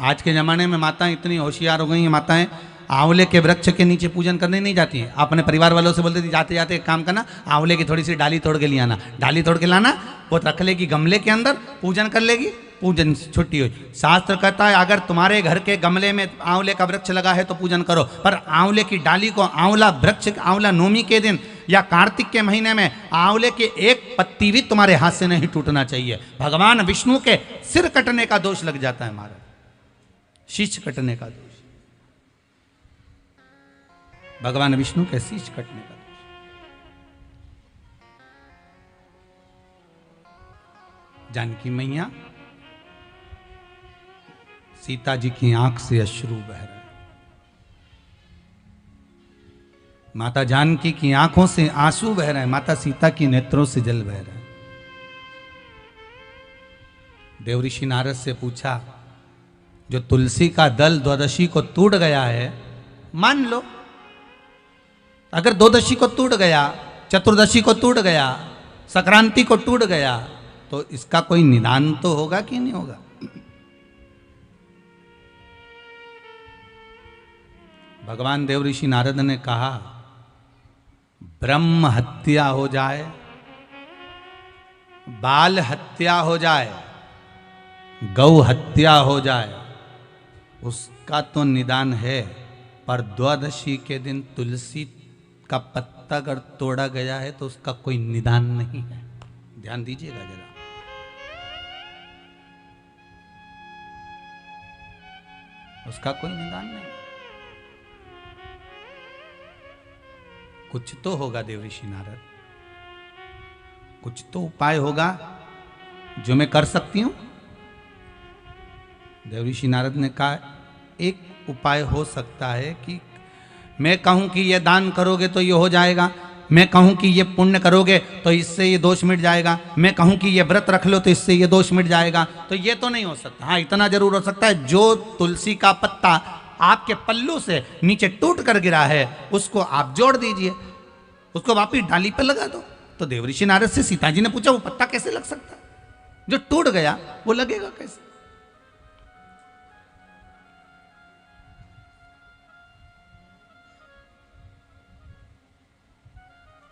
Speaker 1: आज के जमाने में माताएं इतनी होशियार हो गई हैं, माताएं आंवले के वृक्ष के नीचे पूजन करने नहीं जाती हैं। अपने परिवार वालों से बोलते थी जाते जाते एक काम करना, आंवले की थोड़ी सी डाली तोड़ के ले आना, डाली तोड़ के लाना, वो रख लेगी गमले के अंदर, पूजन कर लेगी, पूजन छुट्टी हो। शास्त्र कहता है अगर तुम्हारे घर के गमले में आंवले का वृक्ष लगा है तो पूजन करो, पर आंवले की डाली को आंवला वृक्ष, आंवला नवमी के दिन या कार्तिक के महीने में आंवले की एक पत्ती भी तुम्हारे हाथ से नहीं टूटना चाहिए। भगवान विष्णु के सिर कटने का दोष लग जाता है, हमारा शीश कटने का दोष, भगवान विष्णु के शीश कटने का दोष। जानकी मैया, सीता जी की आंख से अश्रु बह रहे, माता जानकी की आंखों से आंसू बह रहे हैं, माता सीता की नेत्रों से जल बह रहा है। देव ऋषि नारद से पूछा, जो तुलसी का दल द्वादशी को टूट गया है, मान लो अगर द्वादशी को टूट गया, चतुर्दशी को टूट गया, संक्रांति को टूट गया, तो इसका कोई निदान तो होगा कि नहीं होगा? भगवान देव ऋषि नारद ने कहा, ब्रह्म हत्या हो जाए, बाल हत्या हो जाए, गौ हत्या हो जाए, उसका तो निदान है, पर द्वादशी के दिन तुलसी का पत्ता अगर तोड़ा गया है तो उसका कोई निदान नहीं है। ध्यान दीजिएगा जरा, उसका कोई निदान नहीं। कुछ तो होगा देव ऋषि नारद, कुछ तो उपाय होगा जो मैं कर सकती हूं। देव ऋषि नारद ने कहा, एक उपाय हो सकता है कि मैं कहूं कि ये दान करोगे तो ये हो जाएगा, मैं कहूं कि ये पुण्य करोगे तो इससे ये दोष मिट जाएगा, मैं कहूं कि ये व्रत रख लो तो इससे ये दोष मिट जाएगा, तो ये तो नहीं हो सकता। हाँ, इतना जरूर हो सकता है, जो तुलसी का पत्ता आपके पल्लू से नीचे टूट कर गिरा है उसको आप जोड़ दीजिए, उसको वापिस डाली पर लगा दो। तो देव ऋषि नारद से सीता जी ने पूछा, वो पत्ता कैसे लग सकता है? जो टूट गया वो लगेगा कैसे?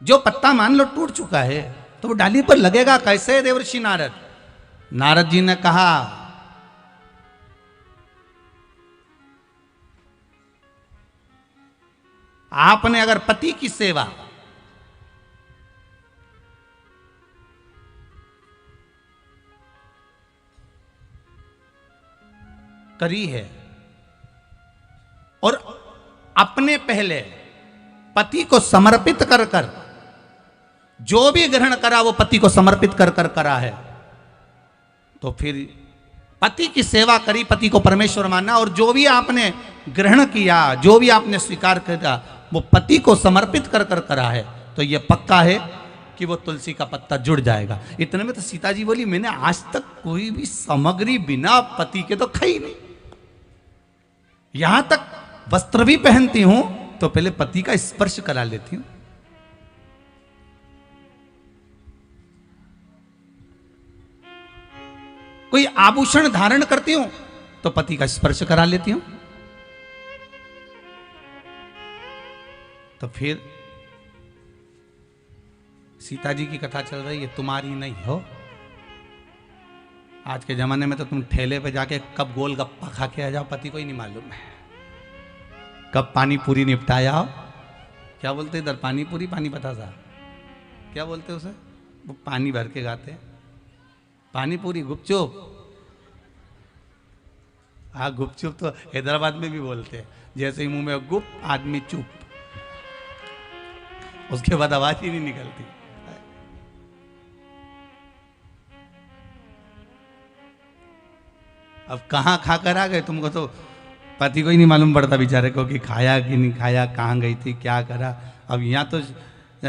Speaker 1: जो पत्ता मान लो टूट चुका है तो वो डाली पर लगेगा कैसे? देवर्षि नारद, नारद जी ने कहा, आपने अगर पति की सेवा करी है और अपने पहले पति को समर्पित कर कर जो भी ग्रहण करा वो पति को समर्पित कर कर करा है, तो फिर पति की सेवा करी, पति को परमेश्वर माना, और जो भी आपने ग्रहण किया, जो भी आपने स्वीकार किया वो पति को समर्पित कर कर करा है, तो ये पक्का है कि वो तुलसी का पत्ता जुड़ जाएगा। इतने में तो सीता जी बोली, मैंने आज तक कोई भी सामग्री बिना पति के तो खाई नहीं, यहां तक वस्त्र भी पहनती हूं तो पहले पति का स्पर्श करा लेती हूं। कोई आभूषण धारण करती हूं तो पति का स्पर्श करा लेती हूं। तो फिर सीता जी की कथा चल रही है, तुम्हारी नहीं हो। आज के जमाने में तो तुम ठेले पे जाके कब गोलगप्पा खा के आ जाओ पति को ही नहीं मालूम है, कब पानी पूरी निपटाया हो। क्या बोलते इधर? पानी पूरी, पानी बतासा, क्या बोलते उसे? वो पानी भर के गाते हैं, पानी पूरी, गुपचुप। हाँ, गुपचुप तो हैदराबाद में भी बोलते हैं, जैसे ही मुंह में गुप आदमी चुप। उसके बाद आवाज ही नहीं निकलती। अब कहाँ खाकर आ गए, तुमको तो पति को ही नहीं मालूम पड़ता बेचारे को कि खाया कि नहीं खाया, कहाँ गई थी, क्या करा। अब यहाँ तो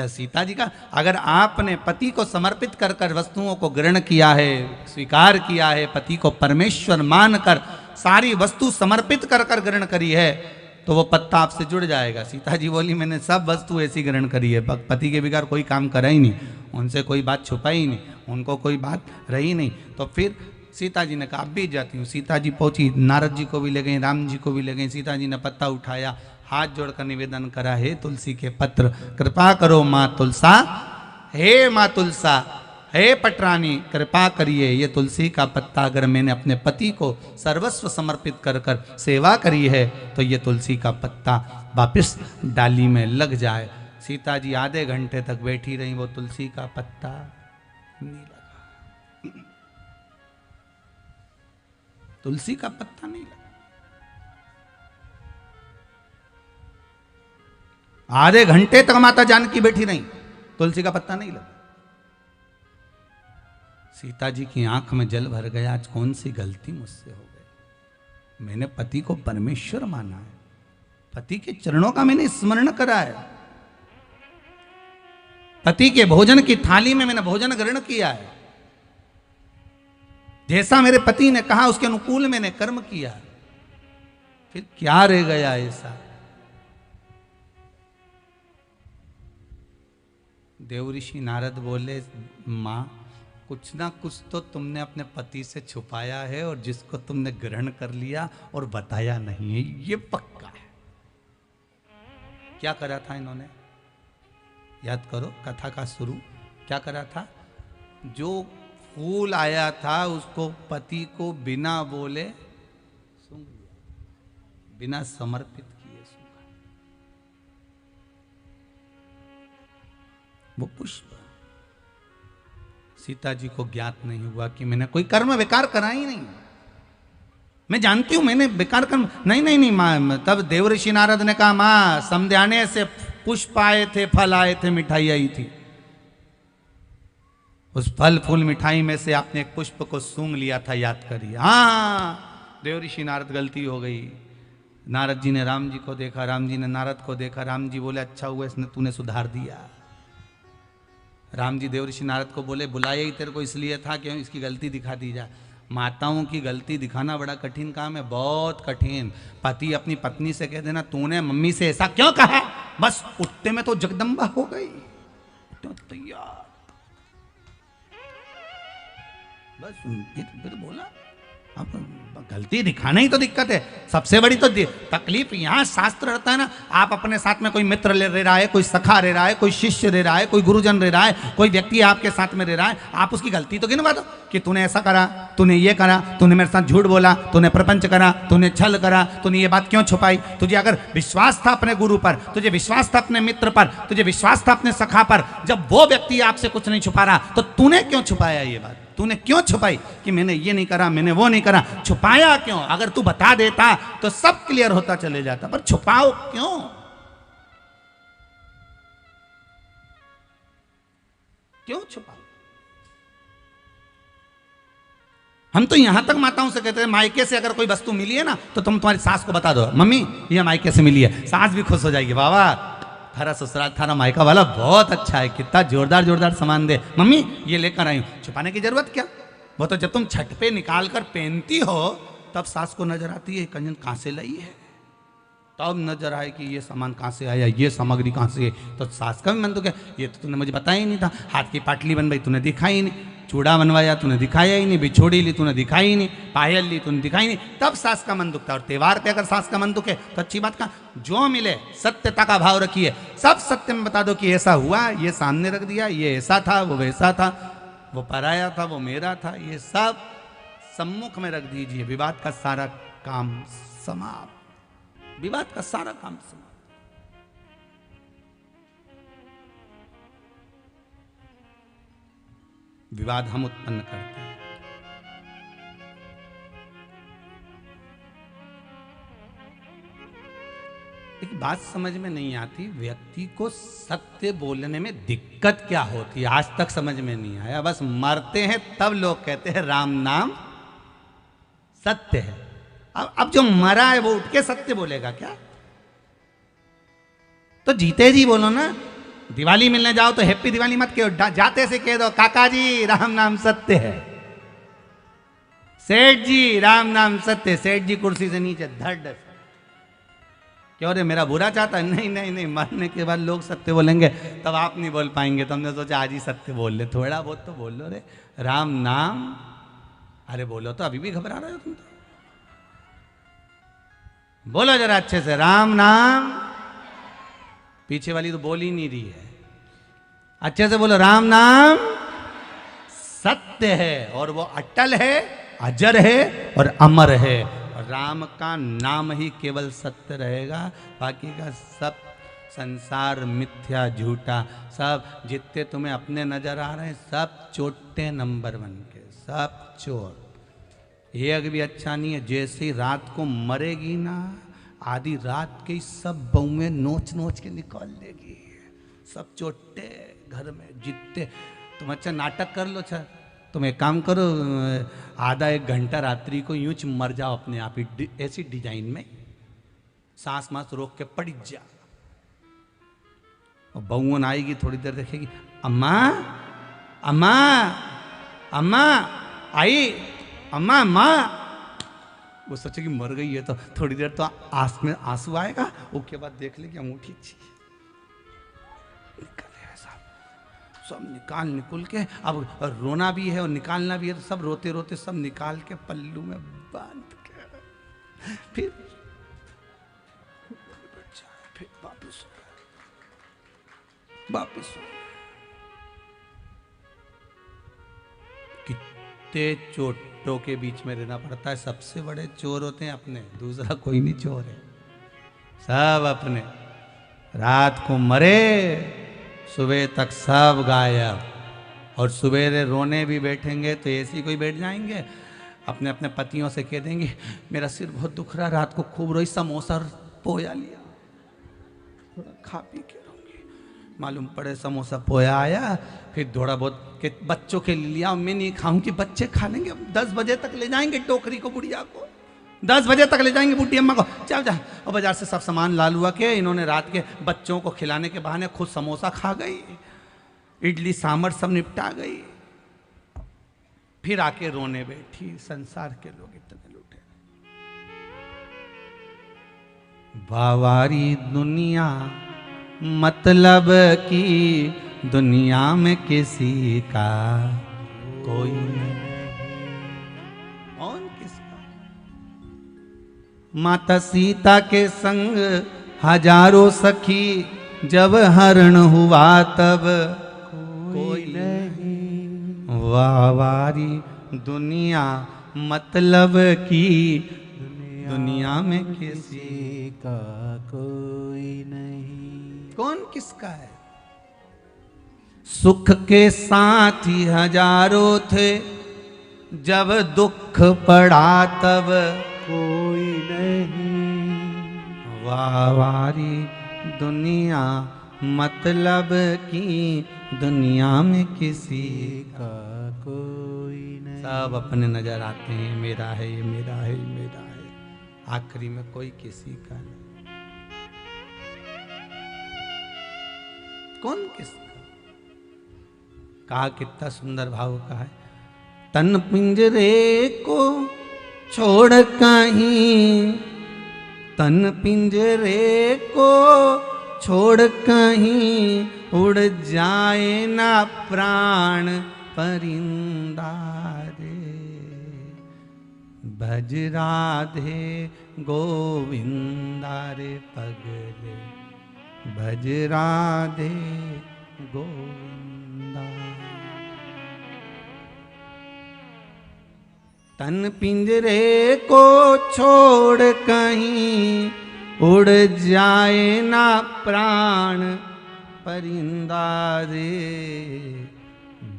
Speaker 1: सीता जी का, अगर आपने पति को समर्पित कर कर वस्तुओं को ग्रहण किया है, स्वीकार किया है, पति को परमेश्वर मानकर सारी वस्तु समर्पित कर कर ग्रहण करी है, तो वो पत्ता आपसे जुड़ जाएगा। सीता जी बोली मैंने सब वस्तु ऐसी ग्रहण करी है, पति के बिगाड़ कोई काम करा ही नहीं, उनसे कोई बात छुपा ही नहीं, उनको कोई बात रही नहीं। तो फिर सीता जी ने कहा अब भी जाती हूँ। सीता जी पहुंची, नारद जी को भी ले गई, राम जी को भी ले गई। सीता जी ने पत्ता उठाया, हाथ जोड़कर निवेदन करा, हे तुलसी के पत्र कृपा करो माँ तुलसा, हे माँ तुलसा, हे पटरानी कृपा करिए, ये तुलसी का पत्ता अगर मैंने अपने पति को सर्वस्व समर्पित कर कर सेवा करी है तो ये तुलसी का पत्ता वापिस डाली में लग जाए। सीता जी आधे घंटे तक बैठी रही, वो तुलसी का पत्ता नहीं लगा, तुलसी का पत्ता नहीं लगा। आधे घंटे तक माता जानकी बैठी रही, तुलसी का पत्ता नहीं लगा। सीता जी की आंख में जल भर गया, आज कौन सी गलती मुझसे हो गई। मैंने पति को परमेश्वर माना है, पति के चरणों का मैंने स्मरण करा है, पति के भोजन की थाली में मैंने भोजन ग्रहण किया है, जैसा मेरे पति ने कहा उसके अनुकूल मैंने कर्म किया, फिर क्या रह गया ऐसा। देव ऋषि नारद बोले मां कुछ ना कुछ तो तुमने अपने पति से छुपाया है और जिसको तुमने ग्रहण कर लिया और बताया नहीं है, ये पक्का है। क्या करा था इन्होंने, याद करो कथा का शुरू क्या करा था। जो फूल आया था उसको पति को बिना बोले सूंघ लिया, बिना समर्पित किए सूंघा। वो पुष्प सीता जी को ज्ञात नहीं हुआ कि मैंने कोई कर्म बेकार करा ही नहीं। मैं जानती हूं मैंने बेकार कर्म नहीं मां। तब देवऋषि नारद ने कहा मां समध्याने से पुष्प आए थे, फल आए थे, मिठाई आई थी, उस फल फूल मिठाई में से आपने एक पुष्प को सूंघ लिया था, याद करिए। हाँ देवऋषि नारद गलती हो गई। नारद जी ने राम जी को देखा, राम जी ने नारद को देखा, राम जी बोले अच्छा हुआ इसने तूने सुधार दिया। राम जी देवऋषि नारद को बोले बुलाया ही तेरे को इसलिए था कि इसकी गलती दिखा दी जाए। माताओं की गलती दिखाना बड़ा कठिन काम है, बहुत कठिन। पति अपनी पत्नी से कह देना तूने मम्मी से ऐसा क्यों कहा, बस उठते में तो जगदम्बा हो गई, तैयार बस ये तो बोला। अब गलती दिखाना ही तो दिक्कत है, सबसे बड़ी तो तकलीफ यहाँ शास्त्र रहता है ना। आप अपने साथ में कोई मित्र रह रहा है, कोई सखा रह रहा है, कोई शिष्य रह रहा है, कोई गुरुजन रह रहा है, कोई व्यक्ति आपके साथ में रह रहा है, आप उसकी गलती तो गिनवा दो कि तूने ऐसा करा, तूने ये करा, तूने मेरे साथ झूठ बोला, तूने प्रपंच करा, तूने छल करा, तूने ये बात क्यों छुपाई। तुझे अगर विश्वास था अपने गुरु पर, तुझे विश्वास था अपने मित्र पर, तुझे विश्वास था अपने सखा पर, जब वो व्यक्ति आपसे कुछ नहीं छुपा रहा तो तूने क्यों छुपाया ये बात, तूने क्यों छुपाई कि मैंने ये नहीं करा, मैंने वो नहीं करा। छुपाया क्यों, अगर तू बता देता तो सब क्लियर होता चले जाता, पर छुपाओ क्यों। क्यों छुपाओ। हम तो यहां तक माताओं से कहते हैं मायके से अगर कोई वस्तु मिली है ना तो तुम तुम्हारी सास को बता दो मम्मी ये मायके से मिली है, सास भी खुश हो जाएगी, बाबा थारा ससुराल थारा मायका वाला बहुत अच्छा है, कितना जोरदार जोरदार सामान दे, मम्मी ये लेकर आई हूं। छुपाने की जरूरत क्या, वो तो जब तुम छठ पे निकाल कर पहनती हो तब सास को नजर आती है कंजन कहां से लाई है, तब नजर आए कि ये सामान कहां से आया, ये सामग्री कहां से है। तो सास का भी मन तो क्या, ये तो तूने मुझे बताया ही नहीं था, हाथ की पाटली बनवाई तूने दिखाई ही नहीं, चूड़ा बनवाया तूने दिखाया ही नहीं, बिछोड़ी ली तूने दिखाई ही नहीं, पायल ली तूने दिखाई नहीं, तब सास का मन दुखता है। और त्योहार पे अगर सास का मन दुखे तो अच्छी बात का, जो मिले सत्यता का भाव रखिए, सब सत्य में बता दो कि ऐसा हुआ, ये सामने रख दिया, ये ऐसा था, वो वैसा था, वो पराया था, वो मेरा था, ये सब सम्मुख में रख दीजिए। विवाद का सारा काम समाप्त, विवाद का सारा काम समाप्त। विवाद हम उत्पन्न करते हैं। एक बात समझ में नहीं आती, व्यक्ति को सत्य बोलने में दिक्कत क्या होती है, आज तक समझ में नहीं आया। बस मरते हैं तब लोग कहते हैं राम नाम सत्य है। अब जो मरा है वो उठ के सत्य बोलेगा क्या? तो जीते जी बोलो ना। दिवाली मिलने जाओ तो हैप्पी दिवाली मत कहो, जाते से कह दो काका जी राम नाम सत्य है, सेठ जी राम नाम सत्य। सेठ जी कुर्सी से नीचे धड़, क्यों रे मेरा बुरा चाहता है? नहीं नहीं नहीं, मरने के बाद लोग सत्य बोलेंगे तब आप नहीं बोल पाएंगे, तो हमने सोचा आज ही सत्य बोल ले, थोड़ा बहुत तो बोल लो रे राम नाम। अरे बोलो तो, अभी भी घबरा रहे हो तुम तो, बोलो जरा अच्छे से राम नाम। पीछे वाली तो बोल ही नहीं रही है, अच्छे से बोलो राम नाम सत्य है, और वो अटल है, अजर है और अमर है। राम का नाम ही केवल सत्य रहेगा, बाकी का सब संसार मिथ्या झूठा। सब जितने तुम्हें अपने नजर आ रहे हैं सब चोटे नंबर 1 के, सब चोर। एक भी अच्छा नहीं है। जैसे ही रात को मरेगी ना, आधी रात के सब बहुएं नोच नोच के निकाल लेगी, सब चोटे घर में जितने। तुम अच्छा नाटक कर लो, अच्छा तुम एक काम करो, आधा 1 घंटा रात्रि को यूं मर जाओ अपने आप ही, ऐसी डिजाइन में सांस मास रोक के पड़ जा। और बहुन आएगी, थोड़ी देर देखेगी, अम्मा अम्मा अम्मा आई, अम्मा अम्मा। वो सोचे कि मर गई है, तो थोड़ी देर तो आंख में आंसू आएगा, उसके बाद देख ले कि अंगूठी अच्छी सब निकुल के। अब रोना भी है और निकालना भी है, तो सब रोते रोते सब निकाल के पल्लू में बांध के फिर वापिस कितने चोटों के बीच में रहना पड़ता है। सबसे बड़े चोर होते हैं अपने, दूसरा कोई नहीं चोर है, सब अपने। रात को मरे, सुबह तक सब गायब, और सवेरे रोने भी बैठेंगे तो ऐसे ही कोई बैठ जाएंगे, अपने अपने पतियों से कह देंगे मेरा सिर बहुत दुख रहा, रात को खूब रोई, समोसा पोया लिया, थोड़ा खा पी के रहूंगी। मालूम पड़े समोसा पोया आया, फिर थोड़ा बहुत के बच्चों के लिए लिया, मैं नहीं खाऊंगी, बच्चे खा लेंगे। 10 बजे तक ले जाएंगे टोकरी को, बुढ़िया को 10 बजे तक ले जाएंगे, बुढ़ी अम्मा को चल जा। और बाजार से सब सामान लाल हुआ के इन्होंने रात के बच्चों को खिलाने के बहाने खुद समोसा खा गई, इडली सांभर सब निपटा गई, फिर आके रोने बैठी। संसार के लोग इतने लूटे। बावारी दुनिया मतलब की दुनिया में किसी का कोई नहीं। माता सीता के संग हजारों सखी, जब हरण हुआ तब कोई नहीं। वावारी दुनिया मतलब की दुनिया में किसी का कोई नहीं। कौन किसका है? सुख के साथी हजारों थे, जब दुख पड़ा तब कोई नहीं। वावारी दुनिया मतलब की दुनिया में किसी का कोई नहीं। सब अपने नजर आते हैं, मेरा है ये, मेरा है ये, मेरा है। आखिरी में कोई किसी का नहीं। कौन किसका? कहा कितना सुंदर भाव का है, तन पिंजरे को छोड़ कहीं, तन पिंजरे को छोड़ कहीं, उड़ जाए ना प्राण परिंदा रे। भज राधे गोविंदा रे पगले, भज राधे गोविंदा। तन पिंजरे को छोड़ कहीं, उड़ जाए ना प्राण परिंदा रे।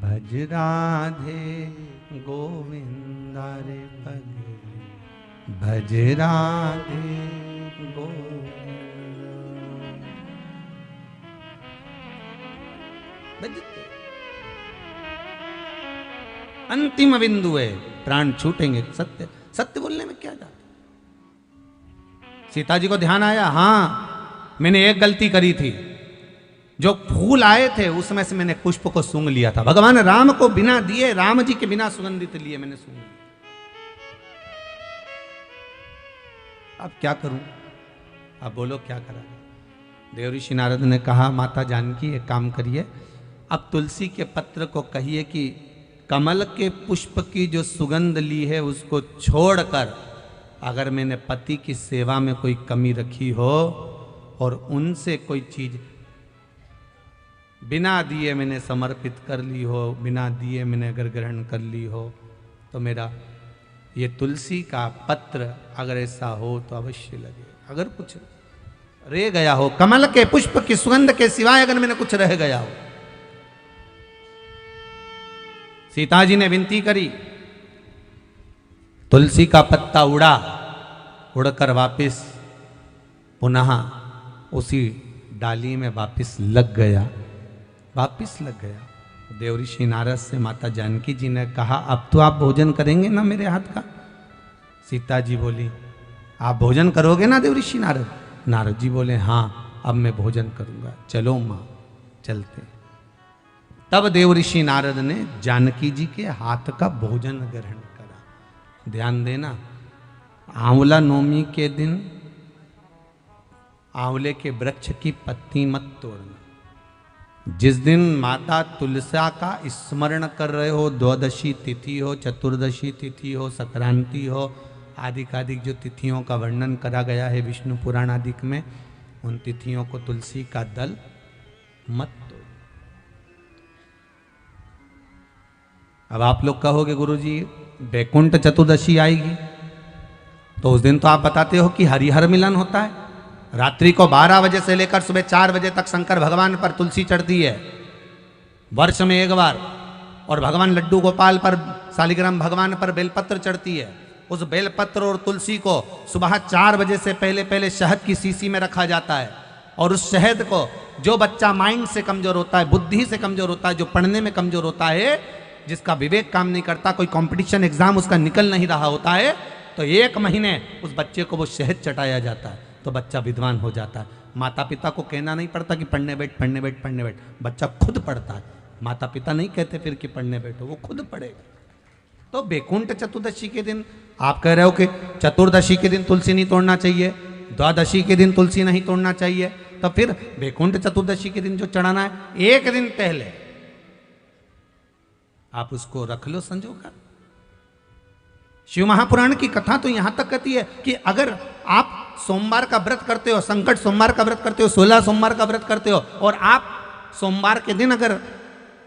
Speaker 1: भज राधे गोविंदा रे पगले, भज राधे गोविंदा। बजते। अंतिम बिंदु है, प्राण छूटेंगे। सत्य सत्य बोलने में क्या जाता। सीता जी को ध्यान आया, हां मैंने एक गलती करी थी, जो फूल आए थे उसमें से मैंने पुष्प को सूंघ लिया था। भगवान राम को बिना दिए, राम जी के बिना सुगंधित लिए मैंने सूंघ लिया। अब क्या करूं? अब बोलो क्या करा? देवऋषि नारद ने कहा, माता जानकी एक काम करिए, अब तुलसी के पत्र को कहिए कि कमल के पुष्प की जो सुगंध ली है उसको छोड़कर अगर मैंने पति की सेवा में कोई कमी रखी हो और उनसे कोई चीज बिना दिए मैंने समर्पित कर ली हो, बिना दिए मैंने अगर ग्रहण कर ली हो, तो मेरा ये तुलसी का पत्र अगर ऐसा हो तो अवश्य लगे। अगर कुछ रह गया हो, कमल के पुष्प की सुगंध के सिवाय अगर मैंने कुछ रह गया हो। सीता जी ने विनती करी, तुलसी का पत्ता उड़ा, उड़कर वापिस पुनः उसी डाली में वापिस लग गया, वापिस लग गया। देवऋषि नारद से माता जानकी जी ने कहा, अब तो आप भोजन करेंगे ना मेरे हाथ का? सीता जी बोली, आप भोजन करोगे ना देवऋषि नारद? नारद जी बोले, हाँ अब मैं भोजन करूंगा, चलो मां चलते। तब देवऋषि नारद ने जानकी जी के हाथ का भोजन ग्रहण करा। ध्यान देना, आंवला नवमी के दिन आंवले के वृक्ष की पत्ती मत तोड़ना। जिस दिन माता तुलसा का स्मरण कर रहे हो, द्वादशी तिथि हो, चतुर्दशी तिथि हो, संक्रांति हो, आदिकादिक जो तिथियों का वर्णन करा गया है विष्णु पुराण आदिक में, उन तिथियों को तुलसी का दल मत तोड़। अब आप लोग कहोगे गुरुजी वैकुंठ चतुर्दशी आएगी, तो उस दिन तो आप बताते हो कि हरिहर मिलन होता है। रात्रि को 12 बजे से लेकर सुबह 4 बजे तक शंकर भगवान पर तुलसी चढ़ती है, वर्ष में एक बार। और भगवान लड्डू गोपाल पर, शालिग्राम भगवान पर बेलपत्र चढ़ती है। उस बेलपत्र और तुलसी को सुबह 4 बजे से पहले पहले शहद की शीशी में रखा जाता है। और उस शहद को जो बच्चा माइंड से कमजोर होता है, बुद्धि से कमजोर होता है, जो पढ़ने में कमजोर होता है, जिसका विवेक काम नहीं करता, कोई कंपटीशन एग्जाम उसका निकल नहीं रहा होता है, तो 1 महीने उस बच्चे को वो शहद चटाया जाता है, तो बच्चा विद्वान हो जाता है। माता पिता को कहना नहीं पड़ता कि पढ़ने बैठ, पढ़ने बैठ, पढ़ने बैठ, बच्चा खुद पढ़ता है। माता पिता नहीं कहते फिर कि पढ़ने बैठो, वो खुद पढ़ेगा। तो वैकुंठ चतुर्दशी के दिन आप कह रहे हो कि चतुर्दशी के दिन तुलसी नहीं तोड़ना चाहिए, द्वादशी के दिन तुलसी नहीं तोड़ना चाहिए, तो फिर वैकुंठ चतुर्दशी के दिन जो चढ़ाना है, 1 दिन पहले आप उसको रख लो संजोकर। शिव महापुराण की कथा तो यहां तक कहती है कि अगर आप सोमवार का व्रत करते हो, संकट सोमवार का व्रत करते हो, 16 सोमवार का व्रत करते हो, और आप सोमवार के दिन अगर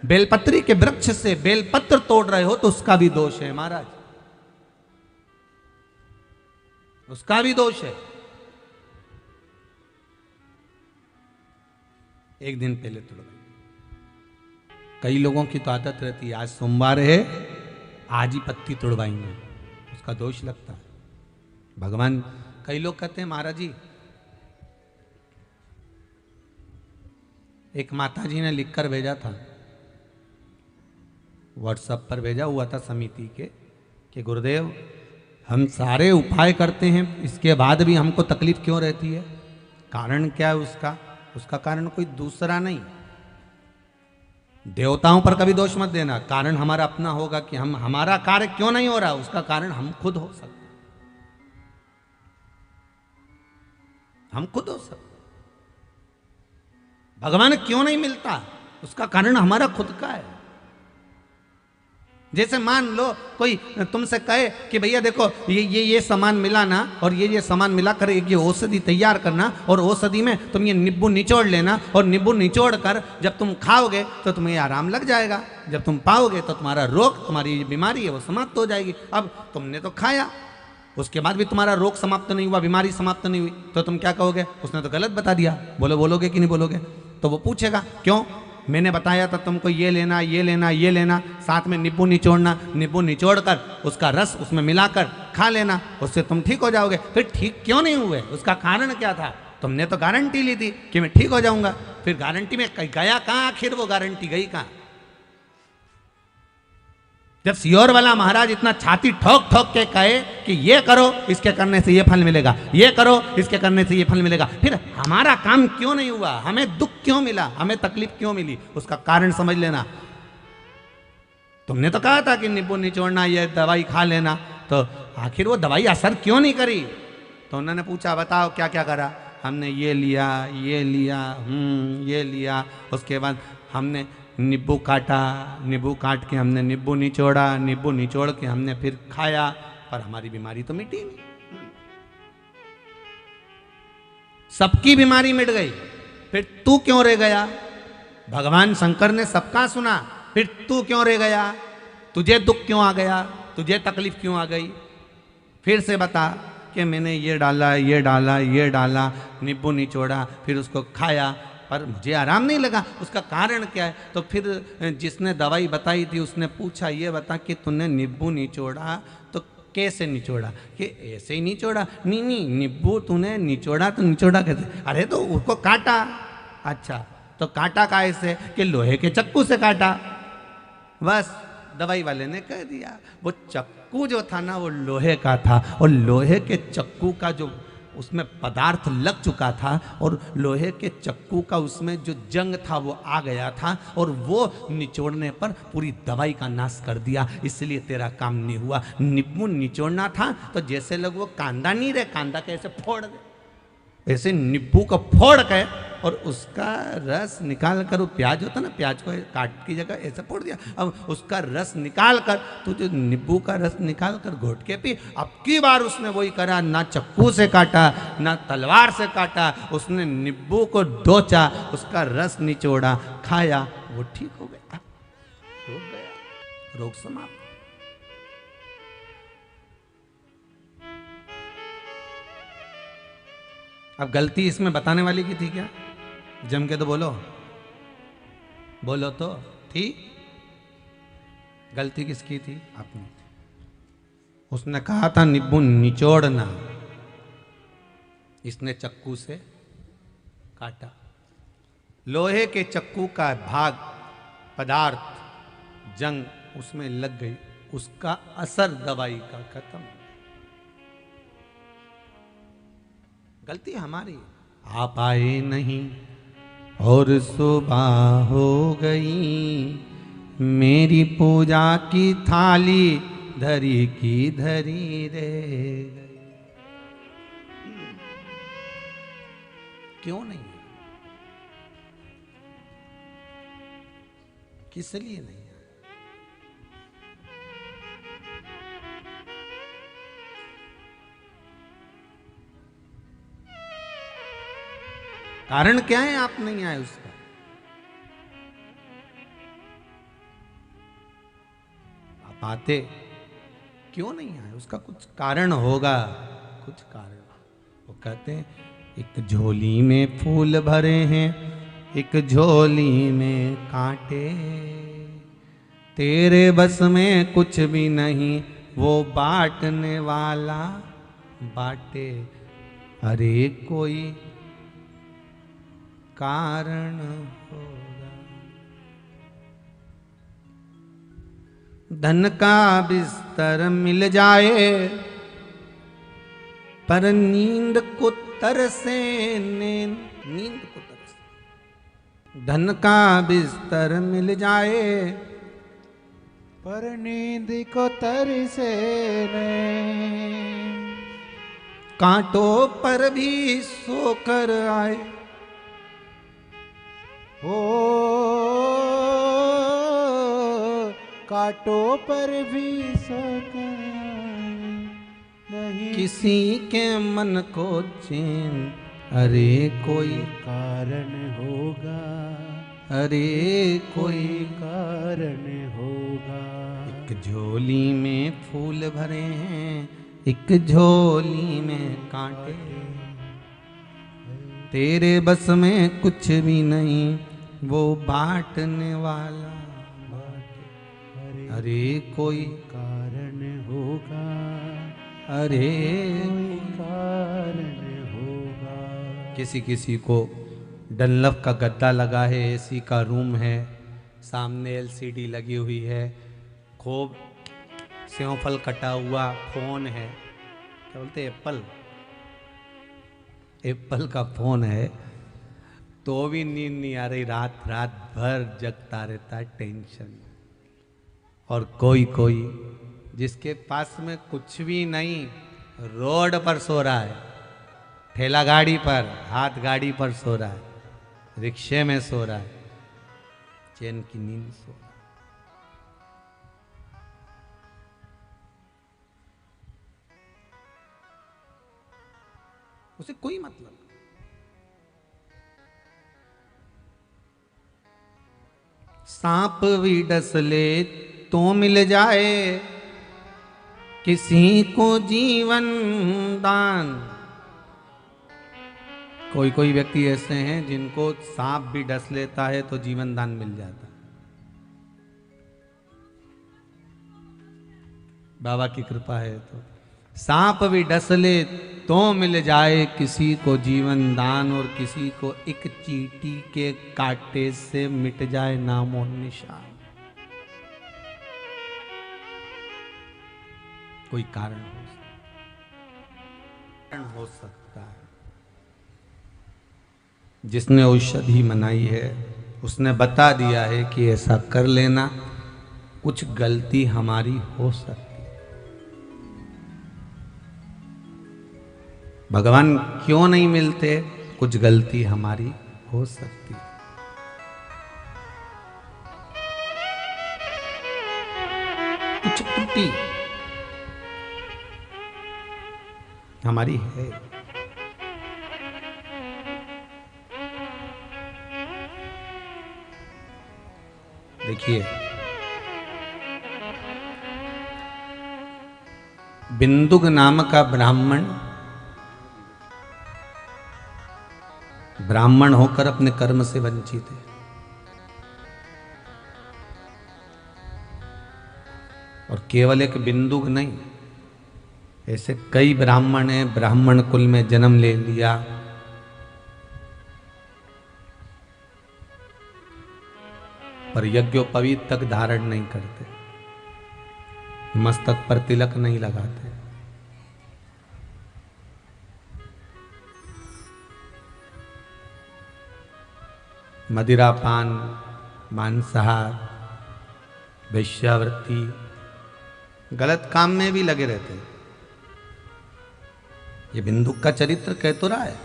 Speaker 1: बेलपत्री के वृक्ष से बेलपत्र तोड़ रहे हो, तो उसका भी दोष है महाराज, उसका भी दोष है। एक दिन पहले तोड़। कई लोगों की तो आदत रहती है, आज सोमवार है आज ही पत्ती तोड़वाएंगे, उसका दोष लगता है। भगवान, कई लोग कहते हैं महाराज जी, एक माता जी ने लिखकर भेजा था, व्हाट्सएप पर भेजा हुआ था समिति के, कि गुरुदेव हम सारे उपाय करते हैं, इसके बाद भी हमको तकलीफ क्यों रहती है? कारण क्या है उसका? उसका कारण कोई दूसरा नहीं। देवताओं पर कभी दोष मत देना, कारण हमारा अपना होगा कि हम, हमारा कार्य क्यों नहीं हो रहा, उसका कारण हम खुद हो सकते, हम खुद हो सकते। भगवान क्यों नहीं मिलता, उसका कारण हमारा खुद का है। जैसे मान लो कोई तुमसे कहे कि भैया देखो ये सामान मिला ना, और ये सामान मिला कर ये औषधि तैयार करना, और औषधि में तुम ये नींबू निचोड़ लेना, और नींबू निचोड़ कर जब तुम खाओगे तो तुम्हें आराम लग जाएगा, जब तुम पाओगे तो तुम्हारा रोग, तुम्हारी बीमारी है वो समाप्त हो जाएगी। अब तुमने तो खाया, उसके बाद भी तुम्हारा रोग समाप्त नहीं हुआ, बीमारी समाप्त नहीं हुई, तो तुम क्या कहोगे? उसने तो गलत बता दिया। बोलोगे कि नहीं बोलोगे? तो वो पूछेगा क्यों, मैंने बताया था तुमको ये लेना, ये लेना, ये लेना, साथ में नींबू निचोड़ना, नींबू निचोड़ कर उसका रस उसमें मिलाकर खा लेना, उससे तुम ठीक हो जाओगे। फिर ठीक क्यों नहीं हुए, उसका कारण क्या था? तुमने तो गारंटी ली थी कि मैं ठीक हो जाऊंगा, फिर गारंटी में गया कहां, आखिर वो गारंटी गई कहां? जब सियोर वाला महाराज इतना छाती ठोक ठोक के कहे कि ये करो इसके करने से ये फल मिलेगा, ये करो इसके करने से ये फल मिलेगा, फिर हमारा काम क्यों नहीं हुआ, हमें दुख क्यों मिला, हमें तकलीफ क्यों मिली, उसका कारण समझ लेना। तुमने तो कहा था कि नींबू निचोड़ना, ये दवाई खा लेना, तो आखिर वो दवाई असर क्यों नहीं करी? तो उन्होंने पूछा बताओ क्या क्या करा। हमने ये लिया, ये लिया, ये लिया, उसके बाद हमने नींबू काटा, नींबू काट के हमने नींबू निचोड़ा, नींबू निचोड़ के हमने फिर खाया, पर हमारी बीमारी तो मिटी नहीं। सबकी बीमारी मिट गई, फिर तू क्यों रह गया? भगवान शंकर ने सबका सुना, फिर तू क्यों रह गया? तुझे दुख क्यों आ गया? तुझे तकलीफ क्यों आ गई? फिर से बता कि मैंने ये डाला, ये डाला, ये डाला, नींबू निचोड़ा, फिर उसको खाया, पर मुझे आराम नहीं लगा, उसका कारण क्या है? तो फिर जिसने दवाई बताई थी उसने पूछा ये बता कि तूने नींबू निचोड़ा तो कैसे निचोड़ा? कि ऐसे ही निचोड़ा। नहीं नहीं, नींबू तूने निचोड़ा तो निचोड़ा कैसे? अरे तो उसको काटा। अच्छा, तो काटा कैसे? कि लोहे के चक्कू से काटा। बस दवाई वाले ने कह दिया, वो चक्कू जो था ना वो लोहे का था, और लोहे के चक्कू का जो उसमें पदार्थ लग चुका था, और लोहे के चक्कू का उसमें जो जंग था वो आ गया था, और वो निचोड़ने पर पूरी दवाई का नाश कर दिया, इसलिए तेरा काम नहीं हुआ। नींबू निचोड़ना था तो जैसे लोग वो कांदा नहीं रहे, कांदा कैसे फोड़ दे, ऐसे नींबू को फोड़ के और उसका रस निकाल कर, वो प्याज होता ना, प्याज को काट की जगह ऐसे फोड़ दिया, अब उसका रस निकाल कर तो जो नींबू का रस निकाल कर घोट के पी। अब की बार उसने वही करा, ना चक्कू से काटा ना तलवार से काटा, उसने नींबू को डोचा, उसका रस निचोड़ा, खाया, वो ठीक हो गया, हो गया, रोग समाप्त। अब गलती इसमें बताने वाली की थी क्या? जम के तो बोलो, बोलो तो थी। गलती किसकी थी? अपनी। उसने कहा था नींबू निचोड़ना, इसने चक्कू से काटा, लोहे के चक्कू का भाग पदार्थ जंग उसमें लग गई, उसका असर दवाई का खत्म। गलती हमारी। आप आए नहीं और सुबह हो गई, मेरी पूजा की थाली धरी की धरी रह गई। क्यों नहीं? किस लिए नहीं? कारण क्या है आप नहीं आए उसका? आप आते, क्यों नहीं आए? उसका कुछ कारण होगा, कुछ कारण। वो कहते हैं एक झोली में फूल भरे हैं, एक झोली में कांटे, तेरे बस में कुछ भी नहीं, वो बांटने वाला बांटे। अरे कोई कारण होगा। धन का बिस्तर मिल जाए पर नींद को तरसे, नींद को तरसे। धन का बिस्तर मिल जाए
Speaker 2: पर नींद को तरसे नहीं,
Speaker 1: कांटों पर भी सोकर आए,
Speaker 2: हो कांटों पर भी सोकर नहीं,
Speaker 1: किसी के मन को चैन। अरे कोई
Speaker 2: कारण होगा,
Speaker 1: अरे कोई
Speaker 2: कारण होगा।
Speaker 1: एक झोली में फूल भरे हैं, एक झोली में कांटे, तेरे बस में कुछ भी नहीं, वो बांटने वाला बांटे। अरे कोई
Speaker 2: कारण होगा,
Speaker 1: अरे
Speaker 2: कोई कारण होगा।
Speaker 1: किसी किसी को डनलप का गद्दा लगा है, एसी का रूम है, सामने एलसीडी लगी हुई है, खूब सेवफल कटा हुआ फोन है, क्या बोलते एप्पल, एप्पल का फोन है, तो भी नींद नहीं आ रही, रात रात भर जगता रहता है टेंशन। और कोई कोई जिसके पास में कुछ भी नहीं, रोड पर सो रहा है, ठेला गाड़ी पर, हाथ गाड़ी पर सो रहा है, रिक्शे में सो रहा है, चैन की नींद सो रहा है। उसे कोई मतलब नहीं। सांप भी डस ले तो मिल जाए किसी को जीवन दान। कोई कोई व्यक्ति ऐसे हैं जिनको सांप भी डस लेता है तो जीवन दान मिल जाता है। बाबा की कृपा है तो सांप भी डस ले तो मिल जाए किसी को जीवन दान, और किसी को एक चींटी के कांटे से मिट जाए नाम और निशान। कोई कारण हो सकता है। जिसने औषधि मनाई है उसने बता दिया है कि ऐसा कर लेना, कुछ गलती हमारी हो सकती। भगवान क्यों नहीं मिलते, कुछ गलती हमारी हो सकती। कुछ त्रुटि हमारी है। देखिए, बिंदुक नाम का ब्राह्मण होकर अपने कर्म से वंचित है। और केवल एक बिंदुक नहीं, ऐसे कई ब्राह्मण हैं, ब्राह्मण कुल में जन्म ले लिया, पर यज्ञोपवीत तक धारण नहीं करते, मस्तक पर तिलक नहीं लगाते। मदिरापान, मांसाहार, वेश्यावृत्ति, गलत काम में भी लगे रहते हैं। ये बिंदुक का चरित्र कह तो रहा है।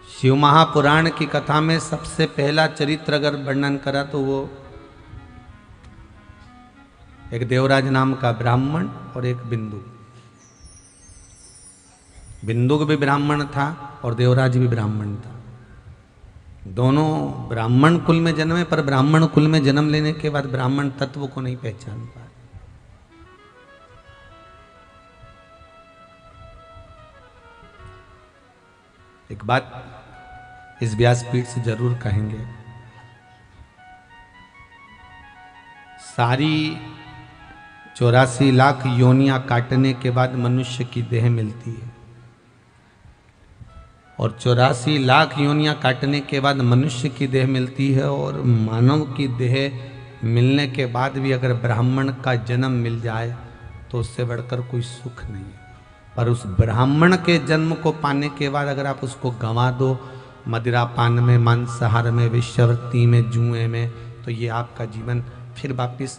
Speaker 1: शिव महापुराण की कथा में सबसे पहला चरित्र अगर वर्णन करा तो वो एक देवराज नाम का ब्राह्मण और एक बिंदुक। बिंदुक भी ब्राह्मण था और देवराज भी ब्राह्मण था। दोनों ब्राह्मण कुल में जन्मे, पर ब्राह्मण कुल में जन्म लेने के बाद ब्राह्मण तत्व को नहीं पहचान पाए। एक बात इस व्यासपीठ से जरूर कहेंगे, सारी 84 लाख योनियां काटने के बाद मनुष्य की देह मिलती है, और 84 लाख योनियां काटने के बाद मनुष्य की देह मिलती है, और मानव की देह मिलने के बाद भी अगर ब्राह्मण का जन्म मिल जाए तो उससे बढ़कर कोई सुख नहीं है। पर उस ब्राह्मण के जन्म को पाने के बाद अगर आप उसको गंवा दो मदिरापान में, मांसाहार में, वेश्यावृत्ति में, जुए में, तो ये आपका जीवन फिर वापिस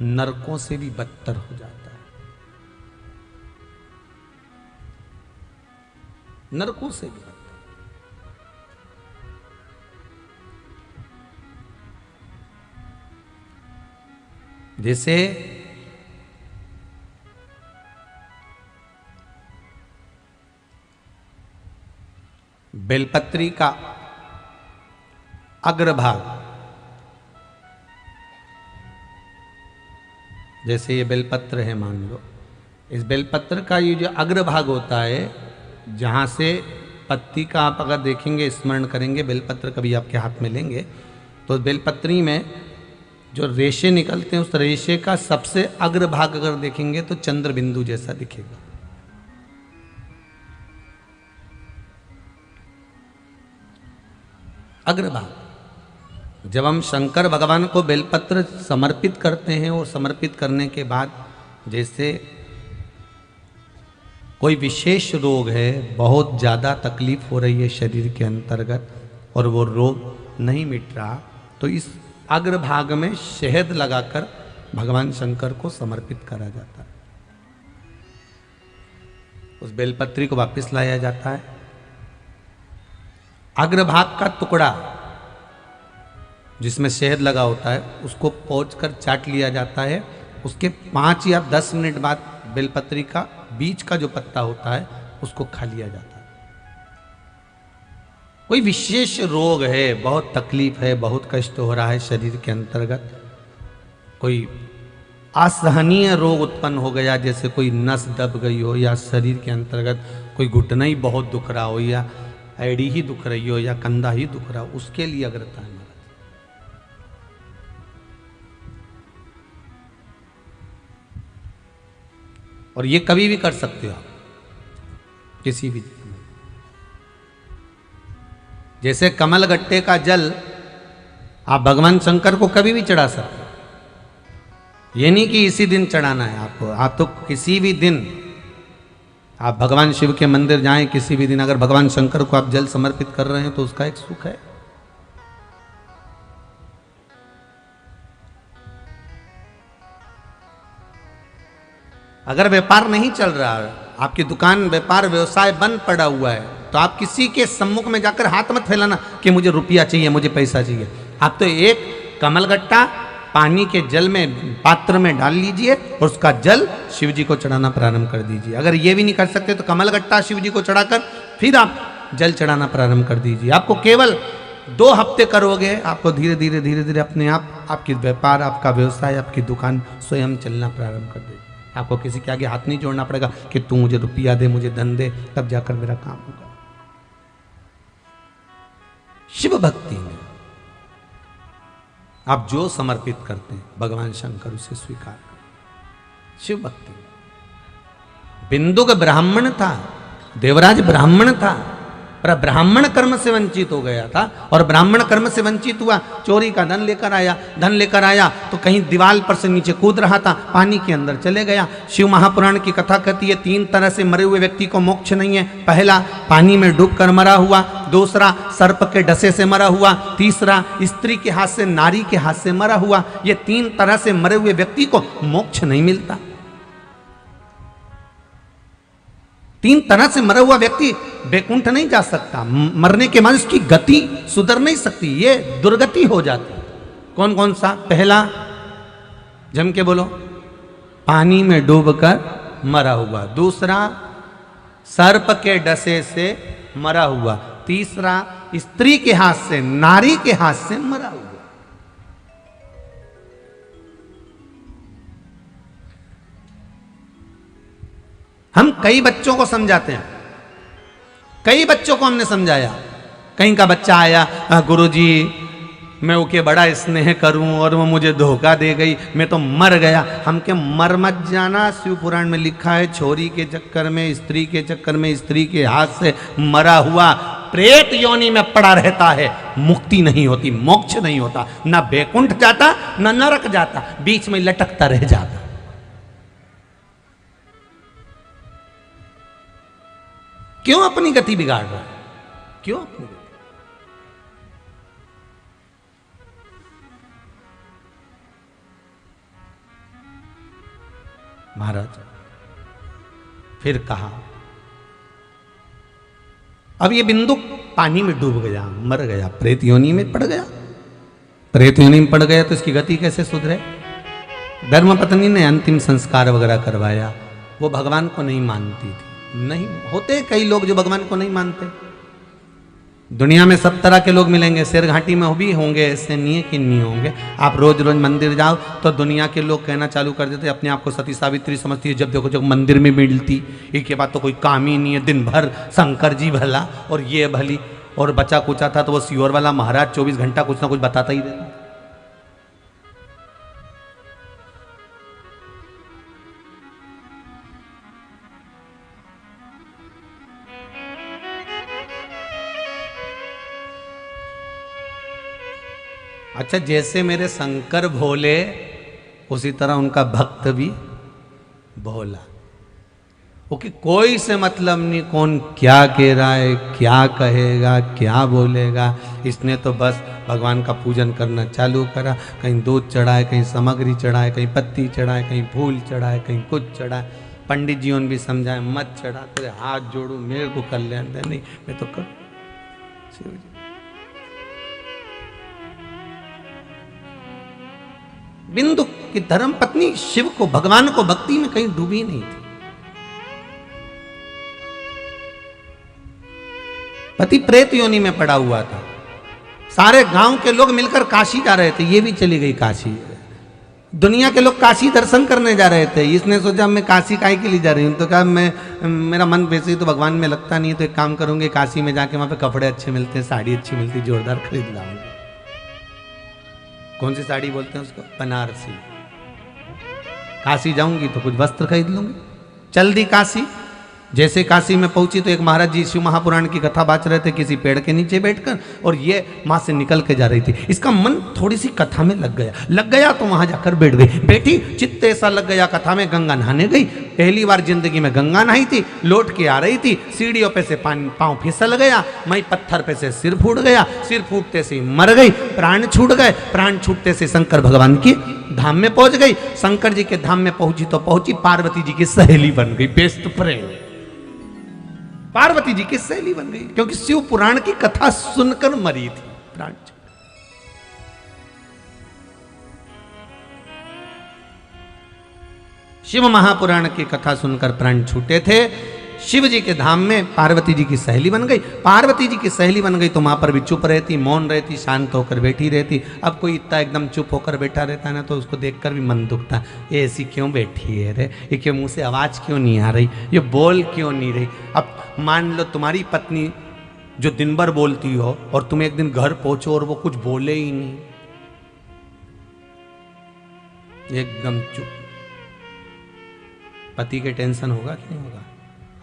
Speaker 1: नरकों से भी बदतर हो जाता है। नरकों से भी बदतर। जैसे बेलपत्री का अग्रभाग, जैसे ये बेलपत्र है मान लो, इस बेलपत्र का ये जो अग्रभाग होता है, जहाँ से पत्ती का आप अगर देखेंगे, स्मरण करेंगे, बेलपत्र कभी आपके हाथ में लेंगे तो बेलपत्री में जो रेशे निकलते हैं, उस रेशे का सबसे अग्रभाग अगर देखेंगे तो चंद्र बिंदु जैसा दिखेगा। अग्रभाग, जब हम शंकर भगवान को बेलपत्र समर्पित करते हैं और समर्पित करने के बाद जैसे कोई विशेष रोग है, बहुत ज़्यादा तकलीफ हो रही है शरीर के अंतर्गत और वो रोग नहीं मिट रहा, तो इस अग्रभाग में शहद लगाकर भगवान शंकर को समर्पित करा जाता है। उस बेलपत्री को वापस लाया जाता है। अग्रभाग का टुकड़ा जिसमें शहद लगा होता है उसको पोंछकर चाट लिया जाता है। उसके 5 या 10 मिनट बाद बेलपत्री का बीच का जो पत्ता होता है उसको खा लिया जाता है। कोई विशेष रोग है, बहुत तकलीफ है, बहुत कष्ट हो रहा है शरीर के अंतर्गत, कोई असहनीय रोग उत्पन्न हो गया, जैसे कोई नस दब गई हो या शरीर के अंतर्गत कोई घुटना ही बहुत दुख रहा हो या एड़ी ही दुख रही हो या कंधा ही दुख रहा हो, उसके लिए अग्रता है। और ये कभी भी कर सकते हो आप, किसी भी दिन। जैसे कमल गट्टे का जल आप भगवान शंकर को कभी भी चढ़ा सकते हो। ये नहीं कि इसी दिन चढ़ाना है आपको, आप तो किसी भी दिन आप भगवान शिव के मंदिर जाएं, किसी भी दिन अगर भगवान शंकर को आप जल समर्पित कर रहे हैं तो उसका एक सुख है। अगर व्यापार नहीं चल रहा है, आपकी दुकान व्यापार व्यवसाय बंद पड़ा हुआ है, तो आप किसी के सम्मुख में जाकर हाथ मत फैलाना कि मुझे रुपया चाहिए, मुझे पैसा चाहिए। आप तो एक कमलगट्टा पानी के जल में पात्र में डाल लीजिए और उसका जल शिव जी को चढ़ाना प्रारंभ कर दीजिए। अगर ये भी नहीं कर सकते तो कमलगट्टा शिव जी को चढ़ाकर फिर आप जल चढ़ाना प्रारंभ कर दीजिए। आपको केवल 2 हफ्ते करोगे, आपको धीरे धीरे अपने आप आपकी व्यापार, आपका व्यवसाय, आपकी दुकान स्वयं चलना प्रारंभ कर देगी। आपको किसी के आगे हाथ नहीं जोड़ना पड़ेगा कि तू मुझे रुपया दे, मुझे धन दे, तब जाकर मेरा काम होगा। शिव भक्ति में आप जो समर्पित करते हैं भगवान शंकर उसे स्वीकार करें। शिव भक्ति में बिंदुक ब्राह्मण था, देवराज ब्राह्मण था, पर ब्राह्मण कर्म से वंचित हो गया था और ब्राह्मण कर्म से वंचित हुआ, चोरी का धन लेकर आया तो कहीं दीवार पर से नीचे कूद रहा था, पानी के अंदर चले गया। शिव महापुराण की कथा कहती है 3 तरह से मरे हुए व्यक्ति को मोक्ष नहीं है। पहला पानी में डूबकर मरा हुआ, दूसरा सर्प के डसे से मरा हुआ, तीसरा स्त्री के हाथ से, नारी के हाथ से मरा हुआ। ये 3 तरह से मरे हुए व्यक्ति को मोक्ष नहीं मिलता। 3 तरह से मरा हुआ व्यक्ति बैकुंठ नहीं जा सकता, मरने के बाद उसकी गति सुधर नहीं सकती, ये दुर्गति हो जाती। कौन कौन सा? पहला, जम के बोलो, पानी में डूबकर मरा हुआ। दूसरा, सर्प के डसे से मरा हुआ। तीसरा, स्त्री के हाथ से, नारी के हाथ से मरा हुआ। हम कई बच्चों को समझाते हैं, कई बच्चों को हमने समझाया। कहीं का बच्चा आया, गुरुजी मैं ओके बड़ा स्नेह करूं और वो मुझे धोखा दे गई, मैं तो मर गया। हम के मर मत जाना, शिव पुराण में लिखा है छोरी के चक्कर में, स्त्री के चक्कर में, स्त्री के हाथ से मरा हुआ प्रेत योनि में पड़ा रहता है, मुक्ति नहीं होती, मोक्ष नहीं होता, ना बैकुंठ जाता ना नरक जाता, बीच में लटकता रह जाता। क्यों अपनी गति बिगाड़ रहा है? क्यों अपनी गति? महाराज फिर कहा, अब ये बिंदु पानी में डूब गया, मर गया, प्रेत योनि में पड़ गया। प्रेत योनि में पड़ गया तो इसकी गति कैसे सुधरे? धर्मपत्नी ने अंतिम संस्कार वगैरह करवाया। वो भगवान को नहीं मानती थी। नहीं होते कई लोग जो भगवान को नहीं मानते। दुनिया में सब तरह के लोग मिलेंगे, शेर घाटी में भी होंगे, ऐसे नहीं है कि नहीं होंगे। आप रोज रोज मंदिर जाओ तो दुनिया के लोग कहना चालू कर देते, अपने आप को सती सावित्री समझती है, जब देखो जब मंदिर में मिलती, एक के बाद तो कोई काम ही नहीं है, दिन भर शंकर जी भला और ये भली। और बचा कुचा था तो वो सियोर वाला महाराज 24 घंटा कुछ ना कुछ बताता ही रहता। अच्छा, जैसे मेरे शंकर भोले उसी तरह उनका भक्त भी भोला। ओके, कोई से मतलब नहीं कौन क्या कह रहा है, क्या कहेगा, क्या बोलेगा। इसने तो बस भगवान का पूजन करना चालू करा। कहीं दूध चढ़ाए, कहीं सामग्री चढ़ाए, कहीं पत्ती चढ़ाए, कहीं फूल चढ़ाए, कहीं कुछ चढ़ाए। पंडित जी उन भी समझाए मत चढ़ा, तेरे हाथ जोड़ू, मेरे को कल्याण दे। नहीं, मैं तो कर शिव जी। बिंदु की धर्म पत्नी शिव को, भगवान को भक्ति में कहीं डूबी नहीं थी। पति प्रेत योनि में पड़ा हुआ था। सारे गांव के लोग मिलकर काशी जा रहे थे, ये भी चली गई काशी। दुनिया के लोग काशी दर्शन करने जा रहे थे। इसने सोचा मैं काशी काहे के लिए जा रही हूँ, तो कहा मैं मेरा मन वैसे ही तो भगवान में लगता नहीं है, तो एक काम करूंगी, काशी में जाके वहां पे कपड़े अच्छे मिलते हैं, साड़ी अच्छी मिलती है, जोरदार खरीद लाऊंगी। कौन सी साड़ी बोलते हैं उसको? बनारसी। काशी जाऊंगी तो कुछ वस्त्र खरीद लूंगी। चल दी काशी। जैसे काशी में पहुंची तो एक महाराज जी शिव महापुराण की कथा बाँच रहे थे किसी पेड़ के नीचे बैठकर, और ये माँ से निकल के जा रही थी। इसका मन थोड़ी सी कथा में लग गया तो वहां जाकर बैठ गई। बैठी, चित्त ऐसा लग गया कथा में, गंगा नहाने गई। पहली बार जिंदगी में गंगा नहाई थी। लौट के आ रही थी, सीढ़ियों पे से पांव फिसल गया, मई पत्थर पे से सिर फूट गया, सिर फूटते से मर गई, प्राण छूट गए, प्राण छूटते से शंकर भगवान की धाम में पहुंच गई। शंकर जी के धाम में पहुंची तो पहुंची, पार्वती जी की सहेली बन गई, बेस्ट फ्रेंड। पार्वती जी की सहेली बन गई क्योंकि शिव पुराण की कथा सुनकर मरी थी, प्राण। शिव महापुराण की कथा सुनकर प्राण छूटे थे। शिव जी के धाम में पार्वती जी की सहेली बन गई। पार्वती जी की सहेली बन गई तो वहां पर भी चुप रहती, मौन रहती, शांत होकर बैठी रहती। अब कोई इतना एकदम चुप होकर बैठा रहता है ना, तो उसको देखकर भी मन दुखता। ये ऐसी क्यों बैठी है रे, ये क्यों मुंह से आवाज क्यों नहीं आ रही, ये बोल क्यों नहीं रही। अब मान लो तुम्हारी पत्नी जो दिन भर बोलती हो और तुम एक दिन घर पहुंचो और वो कुछ बोले ही नहीं, एकदम चुप। पति के टेंशन होगा कि नहीं होगा?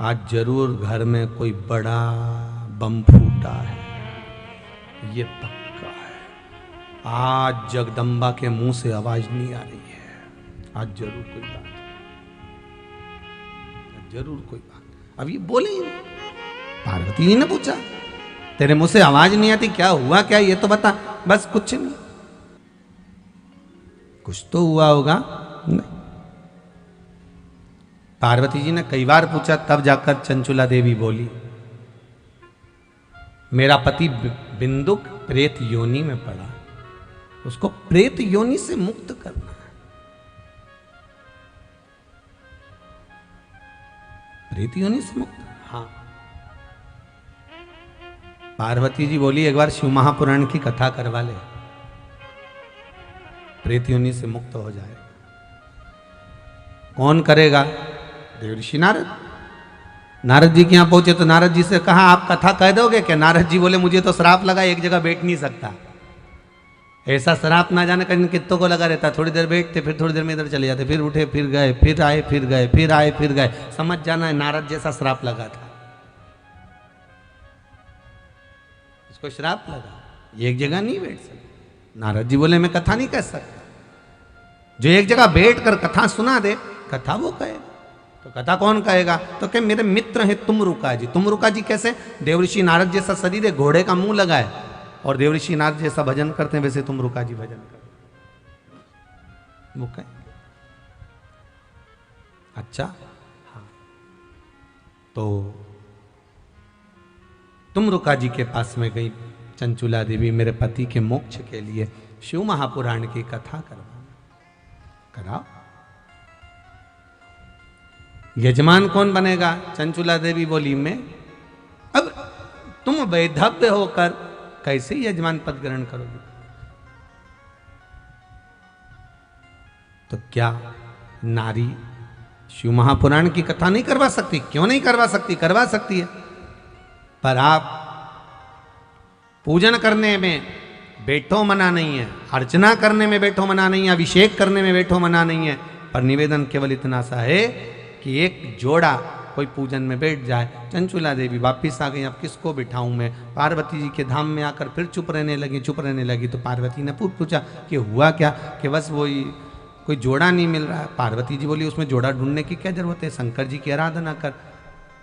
Speaker 1: आज जरूर घर में कोई बड़ा बम फूटा है, ये पक्का है। आज जगदम्बा के मुंह से आवाज नहीं आ रही है, आज जरूर कोई बात, जरूर कोई बात। अब ये बोले ही नहीं। पार्वती जी ने पूछा, तेरे मुंह से आवाज नहीं आती, क्या हुआ, क्या ये तो बता। बस कुछ नहीं। कुछ तो हुआ होगा। नहीं। पार्वती जी ने कई बार पूछा, तब जाकर चंचुला देवी बोली, मेरा पति बिंदुक प्रेत योनि में पड़ा, उसको प्रेत योनि से मुक्त करना है। प्रेत योनि से मुक्त? हाँ। पार्वती जी बोली, एक बार शिव महापुराण की कथा करवा ले, प्रेत योनि से मुक्त हो जाए। कौन करेगा? देवर्षि नारद। नारद जी के यहां पहुंचे तो नारद जी से कहा, आप कथा कह दोगे क्या? नारद जी बोले, मुझे तो श्राप लगा, एक जगह बैठ नहीं सकता। ऐसा श्राप ना जाने कहीं कितों को लगा रहता। थोड़ी देर बैठते, फिर थोड़ी देर में इधर चले जाते, फिर उठे, फिर गए, फिर आए, फिर गए, फिर आए, फिर गए। समझ जाना है, नारद जैसा श्राप लगा था। इसको श्राप लगा, एक जगह नहीं बैठ सकता। नारद जी बोले, मैं कथा नहीं कह सकता। जो एक जगह बैठ कर कथा सुना दे, कथा वो कहेगा। तो कथा कौन कहेगा? तो क्या मेरे मित्र हैं तुमरुका जी। तुमरुका जी कैसे? देवऋषि नारद जैसा शरीर है, घोड़े का मुंह लगा है, और देवऋषि नारद जैसा भजन करते हैं, वैसे तुमरुका जी भजन करते। वो कहे अच्छा, हाँ। तो तुमरुका जी के पास में गई चंचुला देवी, मेरे पति के मोक्ष के लिए शिव महापुराण की कथा कराओ। यजमान कौन बनेगा? चंचुला देवी बोली, मैं। अब तुम वैधव्य होकर कैसे यजमान पद ग्रहण करोगे? तो क्या नारी शिव महापुराण की कथा नहीं करवा सकती? क्यों नहीं करवा सकती? करवा सकती है, पर आप पूजन करने में बैठो मना नहीं है, अर्चना करने में बैठो मना नहीं है, अभिषेक करने में बैठो मना नहीं है। पर निवेदन केवल इतना सा है कि एक जोड़ा कोई पूजन में बैठ जाए। चंचुला देवी वापिस आ गई, अब किसको बिठाऊं मैं। पार्वती जी के धाम में आकर फिर चुप रहने लगी। तो पार्वती ने पूछा कि हुआ क्या, कि बस वही कोई जोड़ा नहीं मिल रहा है। पार्वती जी बोली उसमें जोड़ा ढूंढने की क्या जरूरत है, शंकर जी की आराधना कर,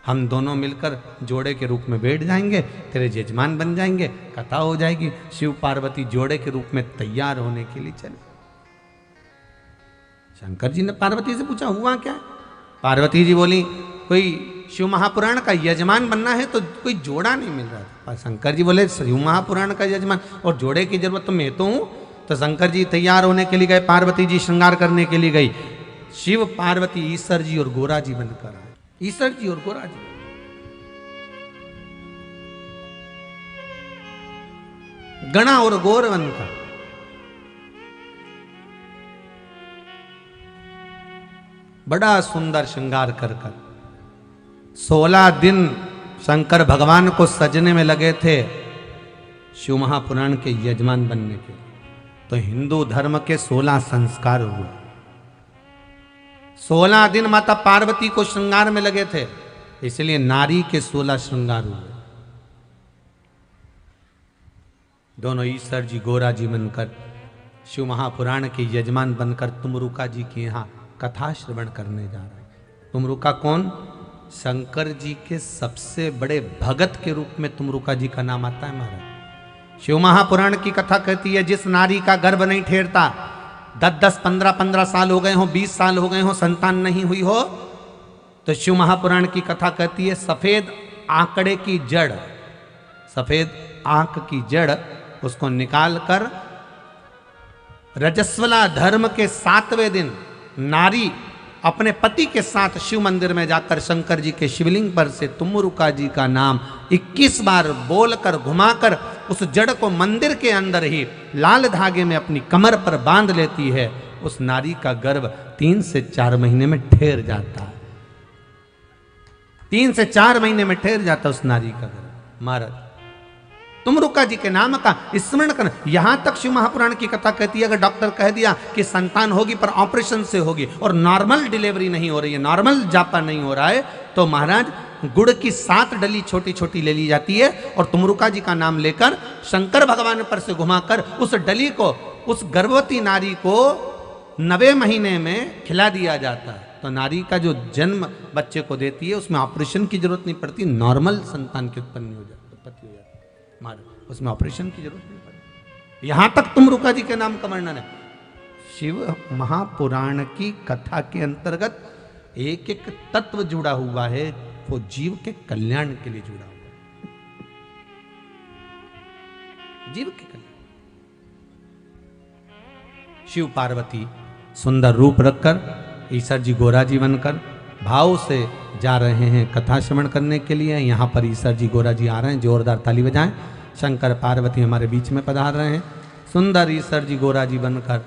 Speaker 1: हम दोनों मिलकर जोड़े के रूप में बैठ जाएंगे, तेरे यजमान बन जाएंगे, कथा हो जाएगी। शिव पार्वती जोड़े के रूप में तैयार होने के लिए चले। शंकर जी ने पार्वती से पूछा हुआ क्या। पार्वती जी बोली कोई शिव महापुराण का यजमान बनना है तो कोई जोड़ा नहीं मिल रहा था। शंकर जी बोले शिव महापुराण का यजमान और जोड़े की जरूरत तो मैं तो हूं। तो शंकर जी तैयार होने के लिए गए, पार्वती जी श्रृंगार करने के लिए गई। शिव पार्वती ईश्वर जी और गोरा जी बनकर आए। ईश्वर जी और गोरा जी, गणा और गौर बनकर बड़ा सुंदर श्रृंगार कर 16 दिन शंकर भगवान को सजने में लगे थे शिव महापुराण के यजमान बनने के। तो हिंदू धर्म के 16 संस्कार हुए। 16 दिन माता पार्वती को श्रृंगार में लगे थे, इसलिए नारी के 16 श्रृंगार हुए। दोनों ईश्वर जी गोरा जी बनकर शिव महापुराण के यजमान बनकर तुमरुका जी के यहाँ कथा श्रवण करने जा रहे हैं। तुमरुका कौन? शंकर जी के सबसे बड़े भगत के रूप में तुमरुका जी का नाम आता है महाराज। शिव महापुराण की कथा कहती है जिस नारी का गर्भ नहीं ठेरता, 10-10, 15-15 साल हो गए हो, 20 साल हो गए हो, संतान नहीं हुई हो, तो शिव महापुराण की कथा कहती है सफेद आंकड़े की जड़, सफेद आंख की जड़ उसको निकाल कर रजस्वला धर्म के 7वें दिन नारी अपने पति के साथ शिव मंदिर में जाकर शंकर जी के शिवलिंग पर से तुमरुका जी का नाम 21 बार बोलकर घुमाकर उस जड़ को मंदिर के अंदर ही लाल धागे में अपनी कमर पर बांध लेती है। उस नारी का गर्भ 3 से 4 महीने में ठहर जाता है। 3 से 4 महीने में ठहर जाता उस नारी का गर्भ। महाराज तुमरुका जी के नाम का स्मरण करना। यहां तक शिव महापुराण की कथा कहती है अगर डॉक्टर कह दिया कि संतान होगी पर ऑपरेशन से होगी और नॉर्मल डिलीवरी नहीं हो रही है, नॉर्मल जापा नहीं हो रहा है, तो महाराज गुड़ की 7 डली छोटी छोटी ले ली जाती है और तुमरुका जी का नाम लेकर शंकर भगवान पर से घुमाकर उस डली को उस गर्भवती नारी को 9वें महीने में खिला दिया जाता है। तो नारी का जो जन्म बच्चे को देती है उसमें ऑपरेशन की जरूरत नहीं पड़ती, नॉर्मल संतान की उत्पत्ति हो जाती है। उसमें ऑपरेशन की जरूरत नहीं पड़ती। यहां तक तुमरुका जी के नाम का वर्णन है। शिव महापुराण की कथा के अंतर्गत एक एक तत्व जुड़ा हुआ है, वो जीव के कल्याण के लिए जुड़ा हुआ है। जीव के कल्याण। शिव पार्वती सुंदर रूप रखकर ईश्वर जी गोरा जी बनकर भाव से जा रहे हैं कथा श्रवण करने के लिए। यहाँ पर ईश्वर जी गोरा जी आ रहे हैं, जोरदार ताली बजाएं। शंकर पार्वती हमारे बीच में पधार रहे हैं। सुंदर ईश्वर जी गोरा जी बनकर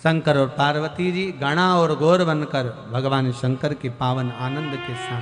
Speaker 1: शंकर और पार्वती जी गणा और गौर बनकर भगवान शंकर के पावन आनंद के साथ